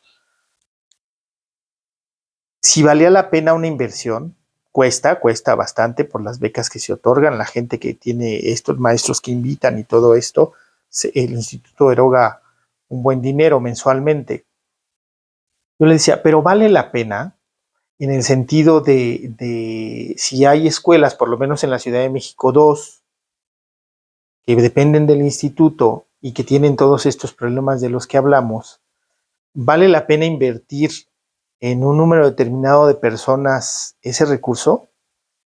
si valía la pena una inversión. Cuesta bastante por las becas que se otorgan, la gente que tiene estos maestros que invitan y todo esto. El instituto eroga un buen dinero mensualmente. Yo le decía, pero vale la pena, en el sentido de si hay escuelas, por lo menos en la Ciudad de México, 2, que dependen del instituto y que tienen todos estos problemas de los que hablamos, ¿vale la pena invertir en un número determinado de personas ese recurso?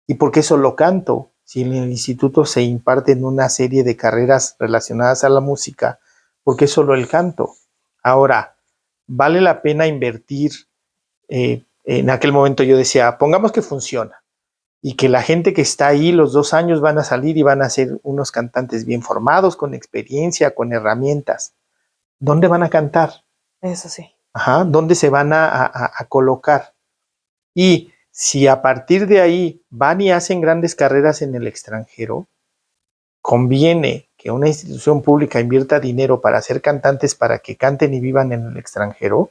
¿Y por qué solo canto? Si en el instituto se imparten una serie de carreras relacionadas a la música, ¿por qué solo el canto? Ahora, ¿vale la pena invertir? En aquel momento yo decía, pongamos que funciona. y que la gente que está ahí los 2 años van a salir y van a ser unos cantantes bien formados, con experiencia, con herramientas. ¿Dónde van a cantar? Eso sí. Ajá, ¿dónde se van a colocar? Y si a partir de ahí van y hacen grandes carreras en el extranjero, conviene que una institución pública invierta dinero para hacer cantantes para que canten y vivan en el extranjero.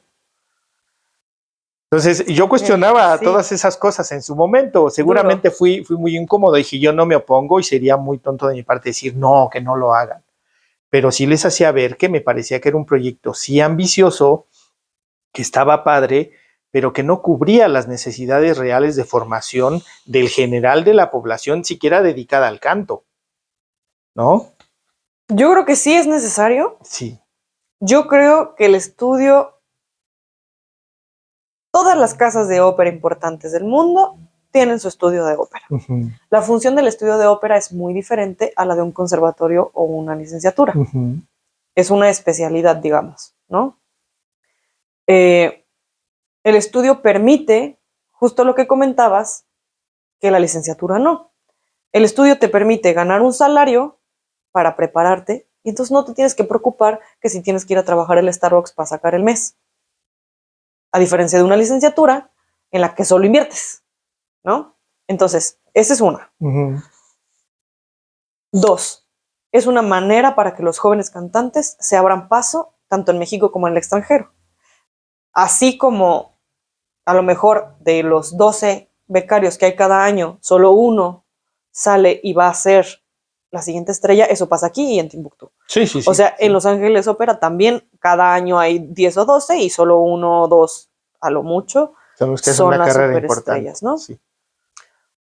Entonces, yo cuestionaba todas esas cosas en su momento. Seguramente fui muy incómodo. Dije, yo no me opongo y sería muy tonto de mi parte decir, no, que no lo hagan. Pero sí les hacía ver que me parecía que era un proyecto sí ambicioso, que estaba padre, pero que no cubría las necesidades reales de formación del general de la población, siquiera dedicada al canto, ¿no? Yo creo que sí es necesario. Sí. Yo creo que el estudio, todas las casas de ópera importantes del mundo tienen su estudio de ópera. Uh-huh. La función del estudio de ópera es muy diferente a la de un conservatorio o una licenciatura. Uh-huh. Es una especialidad, digamos, ¿no? El estudio permite, justo lo que comentabas, que la licenciatura no. El estudio te permite ganar un salario para prepararte y entonces no te tienes que preocupar que si tienes que ir a trabajar el Starbucks para sacar el mes. A diferencia de una licenciatura en la que solo inviertes, ¿no? Entonces, esa es una. Uh-huh. 2, es una manera para que los jóvenes cantantes se abran paso tanto en México como en el extranjero. Así como a lo mejor de los 12 becarios que hay cada año, solo uno sale y va a ser la siguiente estrella, eso pasa aquí y en Timbuktu. Sí, sí, sí. O sea, en Los Ángeles Ópera también cada año hay 10 o 12 y solo 1 o 2 a lo mucho son los que hacen una las carrera superestrellas, importante, ¿no? Sí.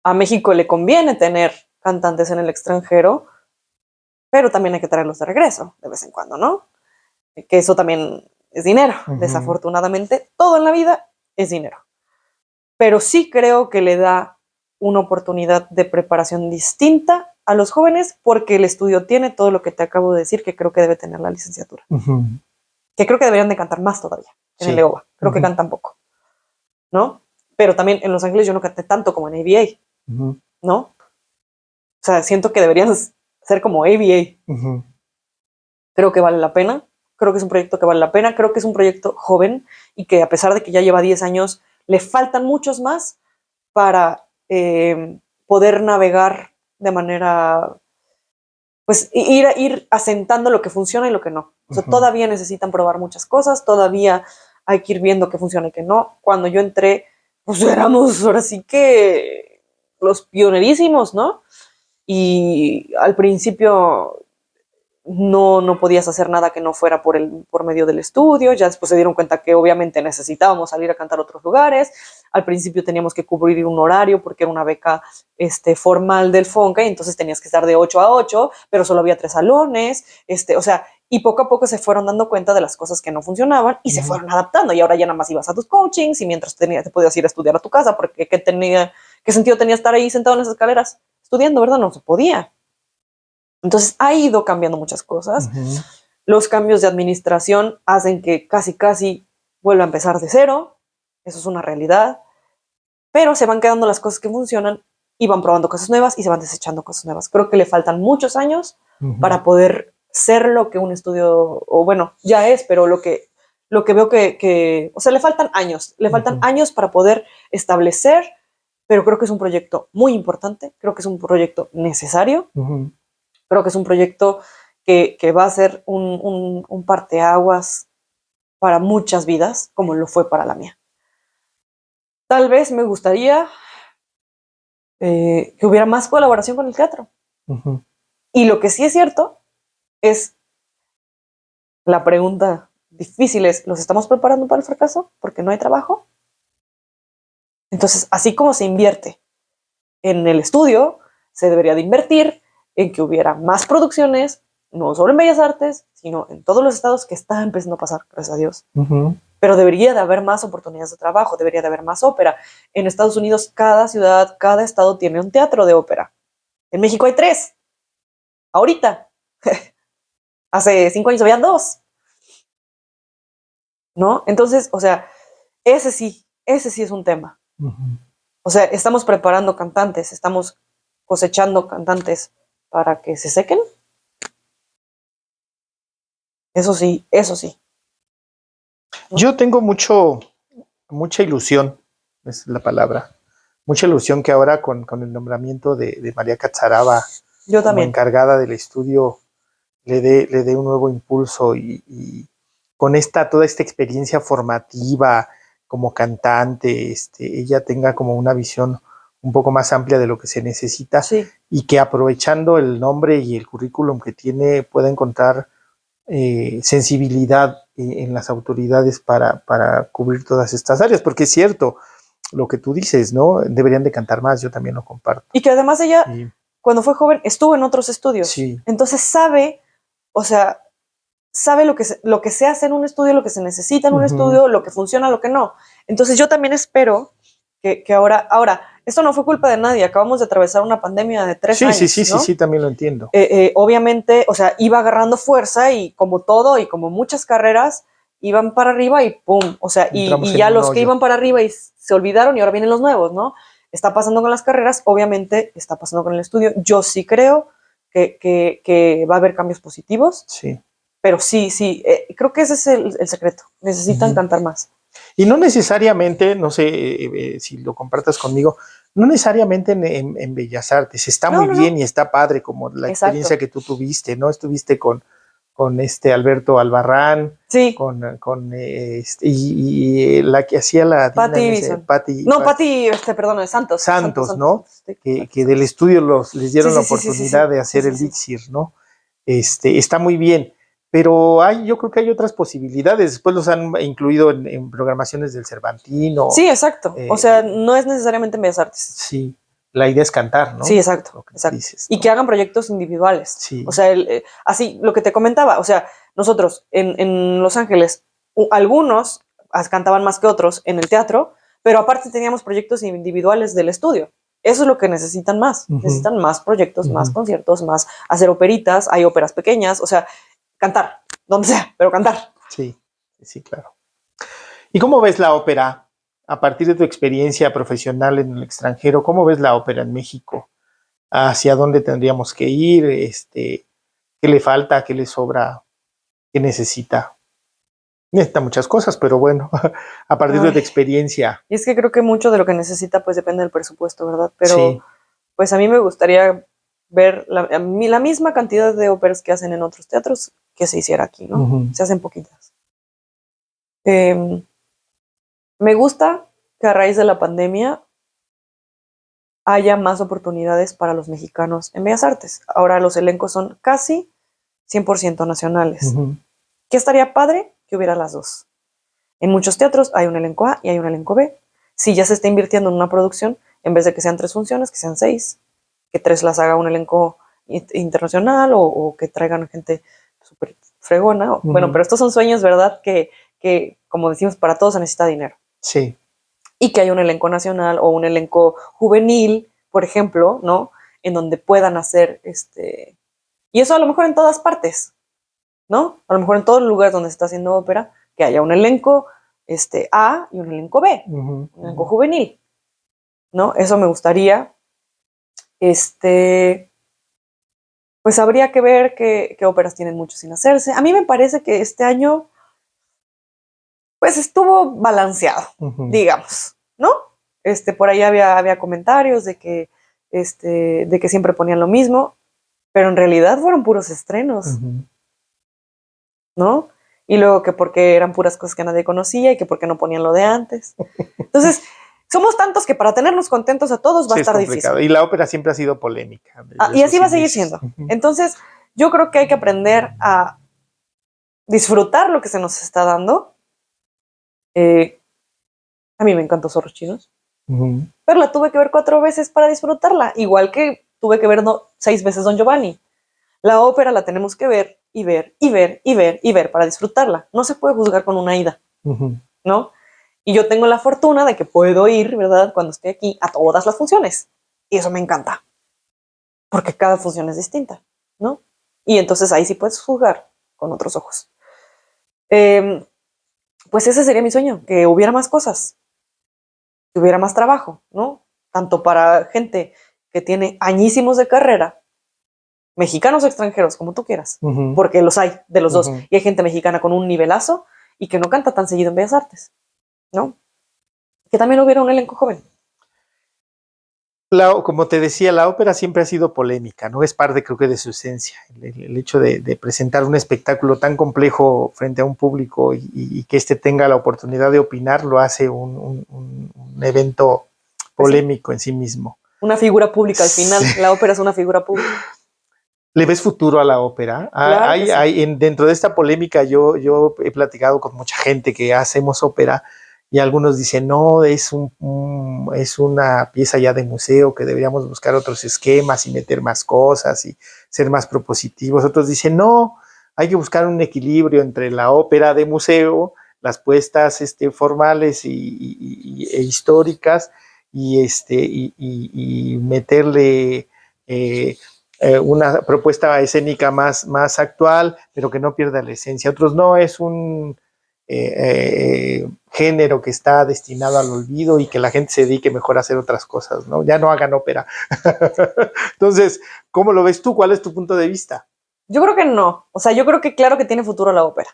A México le conviene tener cantantes en el extranjero, pero también hay que traerlos de regreso de vez en cuando, ¿no? Que eso también es dinero. Uh-huh. Desafortunadamente, todo en la vida es dinero. Pero sí creo que le da una oportunidad de preparación distinta a los jóvenes porque el estudio tiene todo lo que te acabo de decir que creo que debe tener la licenciatura. Uh-huh. Que creo que deberían de cantar más todavía en el EOBA. Creo que cantan poco, ¿no? Pero también en Los Ángeles yo no canté tanto como en ABA, Uh-huh. ¿no? O sea, siento que deberían ser como ABA. Uh-huh. Creo que vale la pena. Creo que es un proyecto que vale la pena. Creo que es un proyecto joven y que a pesar de que ya lleva 10 años, le faltan muchos más para poder navegar de manera, pues ir asentando lo que funciona y lo que no. O sea, todavía necesitan probar muchas cosas, todavía hay que ir viendo qué funciona y qué no. Cuando yo entré, pues éramos ahora sí que los pionerísimos, ¿no? Y al principio no podías hacer nada que no fuera por medio del estudio. Ya después se dieron cuenta que obviamente necesitábamos salir a cantar a otros lugares. Al principio teníamos que cubrir un horario porque era una beca formal del FONCA y entonces tenías que estar de 8 a 8, pero solo había 3 salones. O sea, y poco a poco se fueron dando cuenta de las cosas que no funcionaban y se fueron adaptando. Y ahora ya nada más ibas a tus coachings y mientras te podías ir a estudiar a tu casa, porque ¿qué sentido tenía estar ahí sentado en las escaleras estudiando, verdad? No se podía. Entonces ha ido cambiando muchas cosas. Uh-huh. Los cambios de administración hacen que casi vuelva a empezar de cero. Eso es una realidad. Pero se van quedando las cosas que funcionan y van probando cosas nuevas y se van desechando cosas nuevas. Creo que le faltan muchos años uh-huh. para poder ser lo que un estudio, o bueno, ya es, pero lo que veo que o sea, le faltan años. Le faltan uh-huh. años para poder establecer, pero creo que es un proyecto muy importante. Creo que es un proyecto necesario. Uh-huh. Creo que es un proyecto que va a ser un parteaguas para muchas vidas, como lo fue para la mía. Tal vez me gustaría que hubiera más colaboración con el teatro. Uh-huh. Y lo que sí es cierto es, la pregunta difícil es, ¿los estamos preparando para el fracaso? Porque no hay trabajo. Entonces, así como se invierte en el estudio, se debería de invertir en que hubiera más producciones, no solo en Bellas Artes, sino en todos los estados, que está empezando a pasar, gracias a Dios. Uh-huh. Pero debería de haber más oportunidades de trabajo, debería de haber más ópera. En Estados Unidos, cada ciudad, cada estado tiene un teatro de ópera. En México hay 3. Ahorita. Hace 5 años había 2. ¿No? Entonces, o sea, ese sí es un tema. Uh-huh. O sea, estamos preparando cantantes, estamos cosechando cantantes para que se sequen. Eso sí, eso sí. ¿No? Yo tengo mucha ilusión, es la palabra, mucha ilusión que ahora con el nombramiento de María Catzaraba Yo como también. encargada del estudio le dé un nuevo impulso y con toda esta experiencia formativa como cantante, ella tenga como una visión un poco más amplia de lo que se necesita Sí. y que aprovechando el nombre y el currículum que tiene pueda encontrar sensibilidad en las autoridades para cubrir todas estas áreas, porque es cierto lo que tú dices, ¿no? Deberían de cantar más, yo también lo comparto. Y que además ella, cuando fue joven, estuvo en otros estudios. Sí. Entonces sabe, o sea, sabe lo que se hace en un estudio, lo que se necesita en un estudio, lo que funciona, lo que no. Entonces yo también espero que ahora, esto no fue culpa de nadie, acabamos de atravesar una pandemia de 3 años. Sí, también lo entiendo. Obviamente, o sea, iba agarrando fuerza y como todo y como muchas carreras, iban para arriba y pum, o sea, y ya los que iban para arriba y se olvidaron y ahora vienen los nuevos, ¿no? Está pasando con las carreras, obviamente está pasando con el estudio. Yo sí creo que va a haber cambios positivos. Sí. Pero sí, creo que ese es el secreto. Necesitan cantar más. Y no necesariamente, no sé si lo compartas conmigo, no necesariamente en Bellas Artes. Está muy bien y está padre como la experiencia que tú tuviste, ¿no? Estuviste con Alberto Albarrán, sí, y la que hacía la Patti, perdón, Santos, ¿no? Que del estudio les dieron la oportunidad de hacer el Elixir, ¿no? Está muy bien, pero yo creo que hay otras posibilidades. Después los han incluido en programaciones del Cervantino. Sí, exacto. O sea, no es necesariamente en Bellas Artes. Sí, la idea es cantar, ¿no? Sí, exacto. Dices, ¿no? Y que hagan proyectos individuales. Sí. O sea, así, lo que te comentaba, o sea, nosotros en Los Ángeles, algunos cantaban más que otros en el teatro, pero aparte teníamos proyectos individuales del estudio. Eso es lo que necesitan más. Necesitan más proyectos, más conciertos, más hacer operitas, hay óperas pequeñas, o sea, cantar, donde sea, pero cantar. Sí, claro. ¿Y cómo ves la ópera? A partir de tu experiencia profesional en el extranjero, ¿cómo ves la ópera en México? ¿Hacia dónde tendríamos que ir? ¿Qué le falta? ¿Qué le sobra? ¿Qué necesita? Necesita muchas cosas, pero bueno, a partir de tu experiencia. Y es que creo que mucho de lo que necesita pues depende del presupuesto, ¿verdad? Pero pues a mí me gustaría ver la misma cantidad de óperas que hacen en otros teatros que se hiciera aquí, ¿no? Se hacen poquitas. Me gusta que a raíz de la pandemia haya más oportunidades para los mexicanos en Bellas Artes. Ahora los elencos son casi 100% nacionales. ¿Qué estaría padre? Que hubiera las dos. En muchos teatros hay un elenco A y hay un elenco B. Si ya se está invirtiendo en una producción, en vez de que sean 3 funciones, que sean 6, que 3 las haga un elenco internacional o que traigan gente súper fregona. Bueno, pero estos son sueños, ¿verdad? Que, como decimos, para todos se necesita dinero. Sí. Y que haya un elenco nacional o un elenco juvenil, por ejemplo, ¿no? En donde puedan hacer y eso a lo mejor en todas partes, ¿no? A lo mejor en todos los lugares donde se está haciendo ópera, que haya un elenco A y un elenco B, un elenco juvenil, ¿no? Eso me gustaría. Pues habría que ver qué óperas tienen mucho sin hacerse. A mí me parece que este año pues estuvo balanceado, digamos, ¿no? Por ahí había comentarios de que siempre ponían lo mismo, pero en realidad fueron puros estrenos, ¿no? Y luego que porque eran puras cosas que nadie conocía y que porque no ponían lo de antes. Entonces, somos tantos que para tenernos contentos a todos va a estar difícil. Y la ópera siempre ha sido polémica. Y así va a seguir siendo. Entonces, yo creo que hay que aprender a disfrutar lo que se nos está dando. A mí me encantó Zorros Chinos, pero la tuve que ver 4 veces para disfrutarla, igual que tuve que ver 6 veces Don Giovanni. La ópera la tenemos que ver y ver y ver y ver y ver para disfrutarla. No se puede juzgar con una ida, ¿no? Y yo tengo la fortuna de que puedo ir, ¿verdad? Cuando estoy aquí a todas las funciones. Y eso me encanta, porque cada función es distinta, ¿no? Y entonces ahí sí puedes juzgar con otros ojos. Pues ese sería mi sueño, que hubiera más cosas, que hubiera más trabajo, ¿no? tanto para gente que tiene añísimos de carrera, mexicanos o extranjeros, como tú quieras, porque los hay de los dos, y hay gente mexicana con un nivelazo y que no canta tan seguido en Bellas Artes, ¿no? Que también hubiera un elenco joven. Como te decía, la ópera siempre ha sido polémica, ¿no? Es parte, creo que, de su esencia. El hecho de presentar un espectáculo tan complejo frente a un público y que éste tenga la oportunidad de opinar, lo hace un evento polémico en sí mismo. Una figura pública, al final, la ópera es una figura pública. ¿Le ves futuro a la ópera? Claro dentro de esta polémica, yo he platicado con mucha gente que hacemos ópera, y algunos dicen, no, es una pieza ya de museo, que deberíamos buscar otros esquemas y meter más cosas y ser más propositivos. Otros dicen, no, hay que buscar un equilibrio entre la ópera de museo, las puestas formales e históricas, y meterle una propuesta escénica más actual, pero que no pierda la esencia. Otros no, es un género que está destinado al olvido y que la gente se dedique mejor a hacer otras cosas, ¿no? Ya no hagan ópera. Entonces, ¿cómo lo ves tú? ¿Cuál es tu punto de vista? Yo creo que no. O sea, yo creo que claro que tiene futuro la ópera,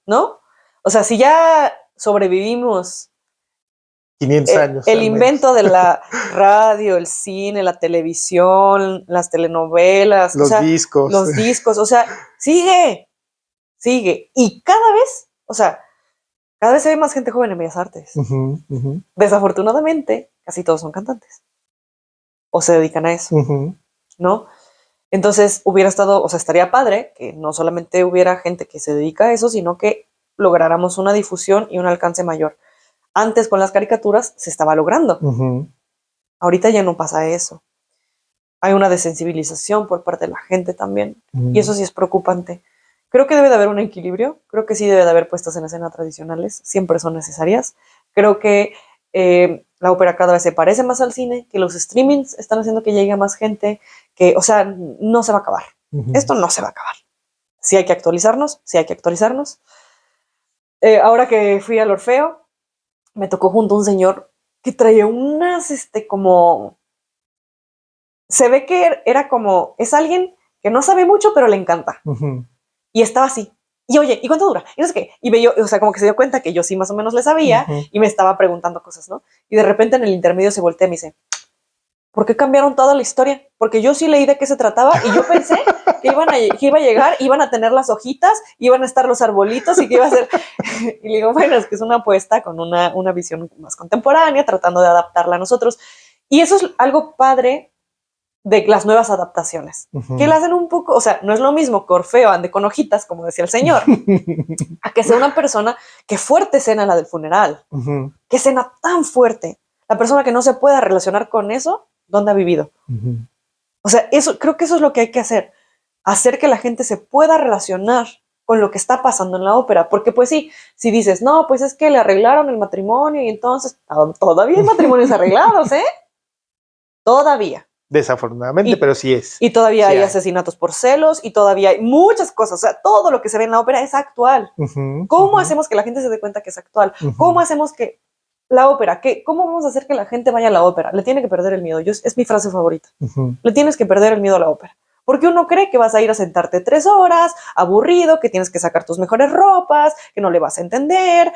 ¿no? O sea, si ya sobrevivimos 500 años. El invento de la radio, el cine, la televisión, las telenovelas, los discos. Los discos, o sea, sigue. Y cada vez se ve más gente joven en Bellas Artes. Desafortunadamente, casi todos son cantantes. O se dedican a eso, ¿no? Entonces, estaría padre que no solamente hubiera gente que se dedica a eso, sino que lográramos una difusión y un alcance mayor. Antes, con las caricaturas, se estaba logrando. Ahorita ya no pasa eso. Hay una desensibilización por parte de la gente también. Y eso sí es preocupante. Creo que debe de haber un equilibrio. Creo que sí debe de haber puestas en escena tradicionales. Siempre son necesarias. Creo que la ópera cada vez se parece más al cine, que los streamings están haciendo que llegue a más gente, que, o sea, no se va a acabar. Esto no se va a acabar. Sí hay que actualizarnos. Ahora que fui al Orfeo, me tocó junto a un señor que traía unas, como... Se ve que era como... Es alguien que no sabe mucho, pero le encanta. Y estaba así. Y oye, ¿y cuánto dura? Y no sé qué. Y veía, o sea, como que se dio cuenta que yo sí más o menos le sabía y me estaba preguntando cosas, ¿no? Y de repente en el intermedio se voltea y me dice, ¿por qué cambiaron toda la historia? Porque yo sí leí de qué se trataba y yo pensé que iba a llegar, iban a tener las hojitas, iban a estar los arbolitos y que iba a ser... Y le digo, bueno, es que es una apuesta con una visión más contemporánea, tratando de adaptarla a nosotros. Y eso es algo padre de las nuevas adaptaciones, que la hacen un poco, o sea, no es lo mismo que Orfeo ande con hojitas, como decía el señor, a que sea una persona que fuerte escena la del funeral, que escena tan fuerte. La persona que no se pueda relacionar con eso, ¿dónde ha vivido? O sea, creo que eso es lo que hay que hacer que la gente se pueda relacionar con lo que está pasando en la ópera, porque pues sí, si dices, no, pues es que le arreglaron el matrimonio y entonces, todavía hay matrimonios arreglados, Todavía. Desafortunadamente, pero sí es. Y todavía hay asesinatos por celos, y todavía hay muchas cosas, o sea, todo lo que se ve en la ópera es actual. ¿Cómo hacemos que la gente se dé cuenta que es actual? ¿Cómo hacemos que la ópera, cómo vamos a hacer que la gente vaya a la ópera? Le tiene que perder el miedo, es mi frase favorita. Le tienes que perder el miedo a la ópera. Porque uno cree que vas a ir a sentarte 3 horas, aburrido, que tienes que sacar tus mejores ropas, que no le vas a entender,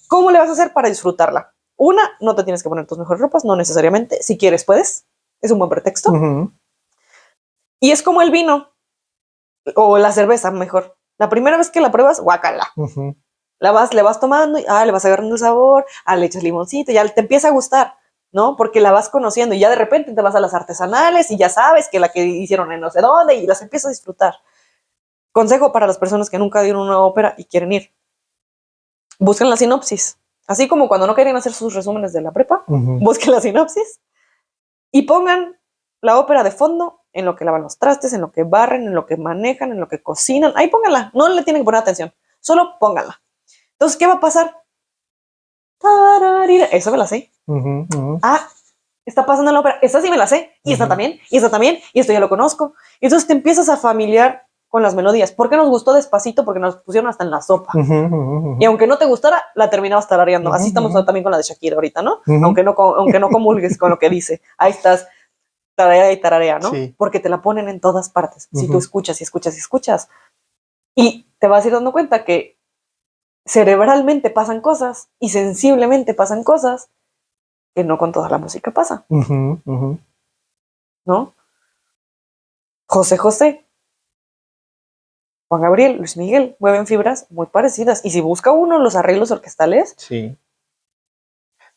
¿cómo le vas a hacer para disfrutarla? Una, no te tienes que poner tus mejores ropas, no necesariamente. Si quieres, puedes. Es un buen pretexto. Y es como el vino, o la cerveza, mejor. La primera vez que la pruebas, guácala. Le vas tomando, y le vas agarrando el sabor, le echas limoncito, ya te empieza a gustar, ¿no? Porque la vas conociendo y ya de repente te vas a las artesanales y ya sabes que la que hicieron en no sé dónde y las empiezas a disfrutar. Consejo para las personas que nunca vieron una ópera y quieren ir. Busquen la sinopsis. Así como cuando no querían hacer sus resúmenes de la prepa, busquen la sinopsis y pongan la ópera de fondo en lo que lavan los trastes, en lo que barren, en lo que manejan, en lo que cocinan. Ahí pónganla, no le tienen que poner atención, solo pónganla. Entonces, ¿qué va a pasar? Eso me la sé. Está pasando en la ópera, esta sí me la sé, y esta también, y esta también, y esto ya lo conozco. Y entonces te empiezas a familiar con las melodías. ¿Por qué nos gustó Despacito? Porque nos pusieron hasta en la sopa. Y aunque no te gustara, la terminabas tarareando. Así estamos también con la de Shakira ahorita, ¿no? Aunque no comulgues con lo que dice. Ahí estás, tararea y tararea, ¿no? Sí. Porque te la ponen en todas partes. Si tú escuchas y escuchas y escuchas. Y te vas a ir dando cuenta que cerebralmente pasan cosas y sensiblemente pasan cosas que no con toda la música pasa. ¿No? José José, Juan Gabriel, Luis Miguel, mueven fibras muy parecidas. Y si busca uno los arreglos orquestales. Sí.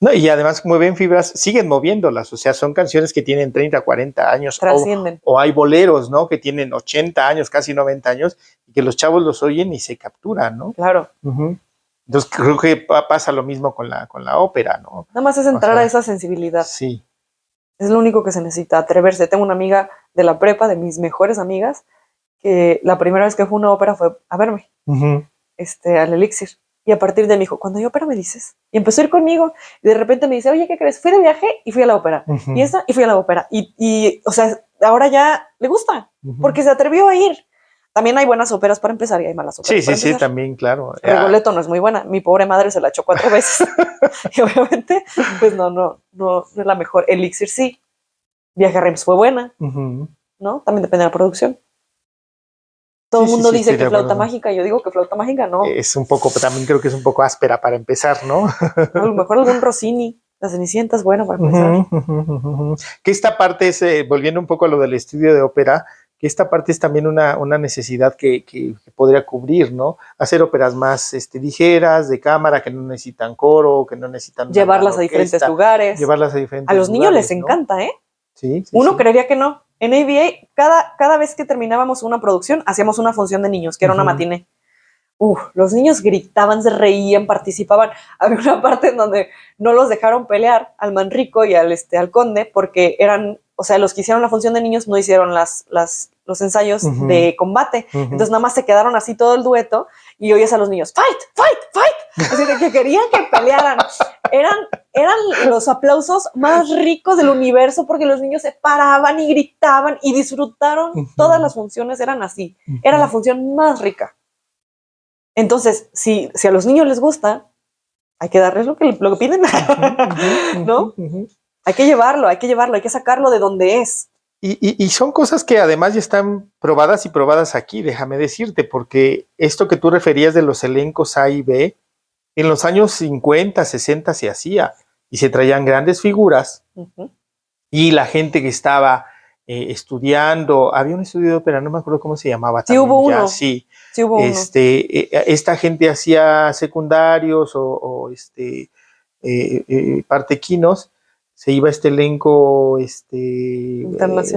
No, y además mueven fibras, siguen moviéndolas. O sea, son canciones que tienen 30, 40 años. Trascienden. O hay boleros, ¿no? Que tienen 80 años, casi 90 años, y que los chavos los oyen y se capturan, ¿no? Claro. Entonces creo que pasa lo mismo con la ópera, ¿no? Nada más es entrar a esa sensibilidad. Sí. Es lo único que se necesita, atreverse. Tengo una amiga de la prepa, de mis mejores amigas, que la primera vez que fue a una ópera fue a verme, al Elixir. Y a partir de ahí me dijo, ¿cuándo hay ópera me dices? Y empezó a ir conmigo. Y de repente me dice, oye, ¿qué crees? Fui de viaje y fui a la ópera. Y fui a la ópera. Y o sea, ahora ya le gusta, porque se atrevió a ir. También hay buenas óperas para empezar y hay malas óperas para empezar. Sí, también, claro. Rigoletto no es muy buena. Mi pobre madre se la echó 4 veces. Y obviamente, pues no es la mejor. Elixir sí. Viaje a Reims fue buena, ¿no? También depende de la producción. Todo el mundo dice que Flauta Mágica. Yo digo que Flauta Mágica no. Es un poco, también creo que es un poco áspera para empezar, ¿no? A lo mejor algún Rossini. La Cenicienta es buena para empezar. Que esta parte es, volviendo un poco a lo del estudio de ópera, que esta parte es también una necesidad que podría cubrir, ¿no? Hacer óperas más ligeras, de cámara, que no necesitan coro, que no necesitan... Llevarlas a diferentes lugares. Llevarlas a diferentes lugares. A los niños les ¿no? encanta, ¿eh? Sí. Uno creería que no. En ABA, cada vez que terminábamos una producción, hacíamos una función de niños, que era una matiné. Los niños gritaban, se reían, participaban. Había una parte en donde no los dejaron pelear al Manrico y al conde porque eran, o sea, los que hicieron la función de niños no hicieron los ensayos de combate. Entonces nada más se quedaron así todo el dueto y oías a los niños, fight, fight, fight. Así de que querían que pelearan. Eran los aplausos más ricos del universo porque los niños se paraban y gritaban y disfrutaron. Todas las funciones eran así. Era la función más rica. Entonces, si a los niños les gusta, hay que darles lo que piden, ¿no? Hay que llevarlo, hay que sacarlo de donde es. Y son cosas que además ya están probadas y probadas aquí, déjame decirte, porque esto que tú referías de los elencos A y B, en los años 50, 60 se hacía, y se traían grandes figuras, y la gente que estaba estudiando, había un estudio de ópera, no me acuerdo cómo se llamaba. Sí, hubo uno. Sí, hubo uno. Esta gente hacía secundarios o partequinos, se iba este elenco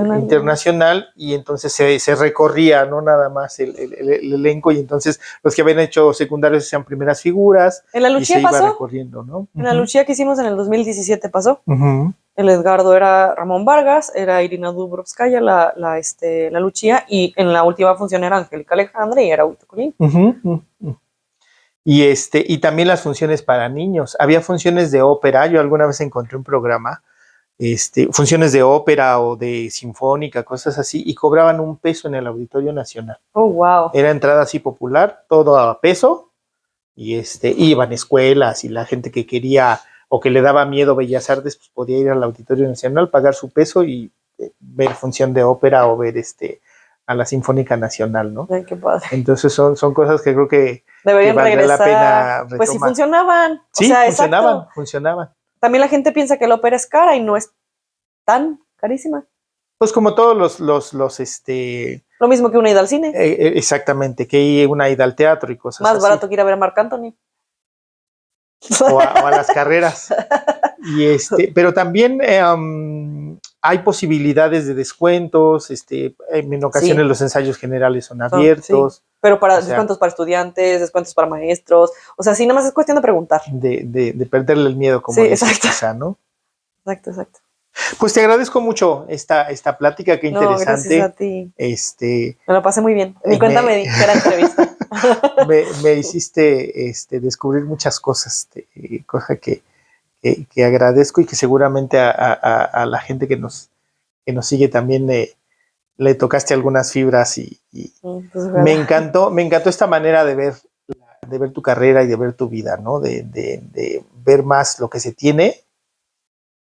internacional y entonces se recorría, no nada más el elenco, y entonces los que habían hecho secundarios hacían primeras figuras. En la Lucía y se pasó. iba recorriendo, ¿no? En la Lucía que hicimos en el 2017 pasó. El Edgardo era Ramón Vargas, era Irina Dubrovskaya la Lucía, y en la última función era Angélica Alejandra y era Huito Colín. Y también las funciones para niños. Había funciones de ópera. Yo alguna vez encontré un programa, funciones de ópera o de sinfónica, cosas así, y cobraban $1 en el Auditorio Nacional. Oh, wow. Era entrada así popular, todo a peso, y iban escuelas y la gente que quería o que le daba miedo Bellas Artes, pues podía ir al Auditorio Nacional, pagar su peso y ver función de ópera o ver a la Sinfónica Nacional, ¿no? Ay, qué padre. Entonces son cosas que creo que deberían valdría regresar. la pena retomar. Pues sí funcionaban. Sí, o sea, funcionaban. También la gente piensa que la ópera es cara y no es tan carísima. Pues como todos los Lo mismo que una ida al cine. Exactamente, que una ida al teatro y cosas Más así. barato que ir a ver a Marc Anthony. O a las carreras. Pero también hay posibilidades de descuentos, en ocasiones los ensayos generales son abiertos. Sí. Pero descuentos para estudiantes, descuentos para maestros. O sea, sí, nada más es cuestión de preguntar. De perderle el miedo, como dices, quizá, ¿no? Exacto. Pues te agradezco mucho esta plática, qué interesante. Gracias a ti. Me lo pasé muy bien. Ni cuenta me di que era entrevista. me hiciste descubrir muchas cosas, cosa que agradezco y que seguramente a la gente que nos sigue también le tocaste algunas fibras y Pues, me encantó esta manera de ver tu carrera y de ver tu vida, ¿no? De ver más lo que se tiene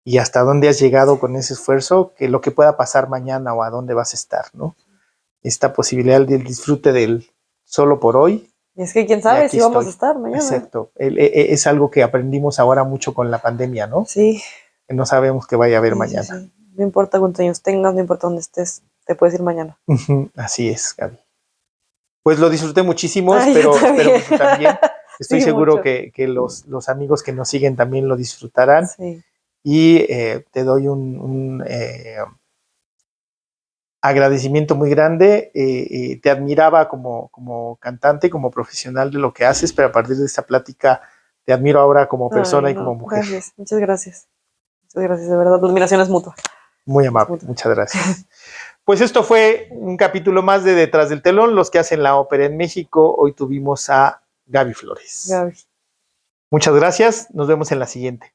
y hasta dónde has llegado con ese esfuerzo, que lo que pueda pasar mañana o a dónde vas a estar, ¿no? Esta posibilidad del disfrute del solo por hoy. Y es que quién sabe si vamos a estar mañana. Exacto. Es algo que aprendimos ahora mucho con la pandemia, ¿no? Sí. Que no sabemos qué vaya a haber mañana. Sí. No importa cuántos años tengas, no importa dónde estés, te puedes ir mañana. Así es, Gaby. Pues lo disfruté muchísimo, Ay, espero que tú también. Estoy Sí, seguro mucho. que los amigos que nos siguen también lo disfrutarán. Sí. Y te doy un agradecimiento muy grande. Te admiraba como cantante, como profesional de lo que haces, pero a partir de esta plática te admiro ahora como persona Ay, y como mujer. Gracias, muchas gracias. Muchas gracias, de verdad. La admiración es mutua. Muy amable, muchas gracias. Pues esto fue un capítulo más de Detrás del Telón, los que hacen la ópera en México. Hoy tuvimos a Gaby Flores. Gaby. Muchas gracias, nos vemos en la siguiente.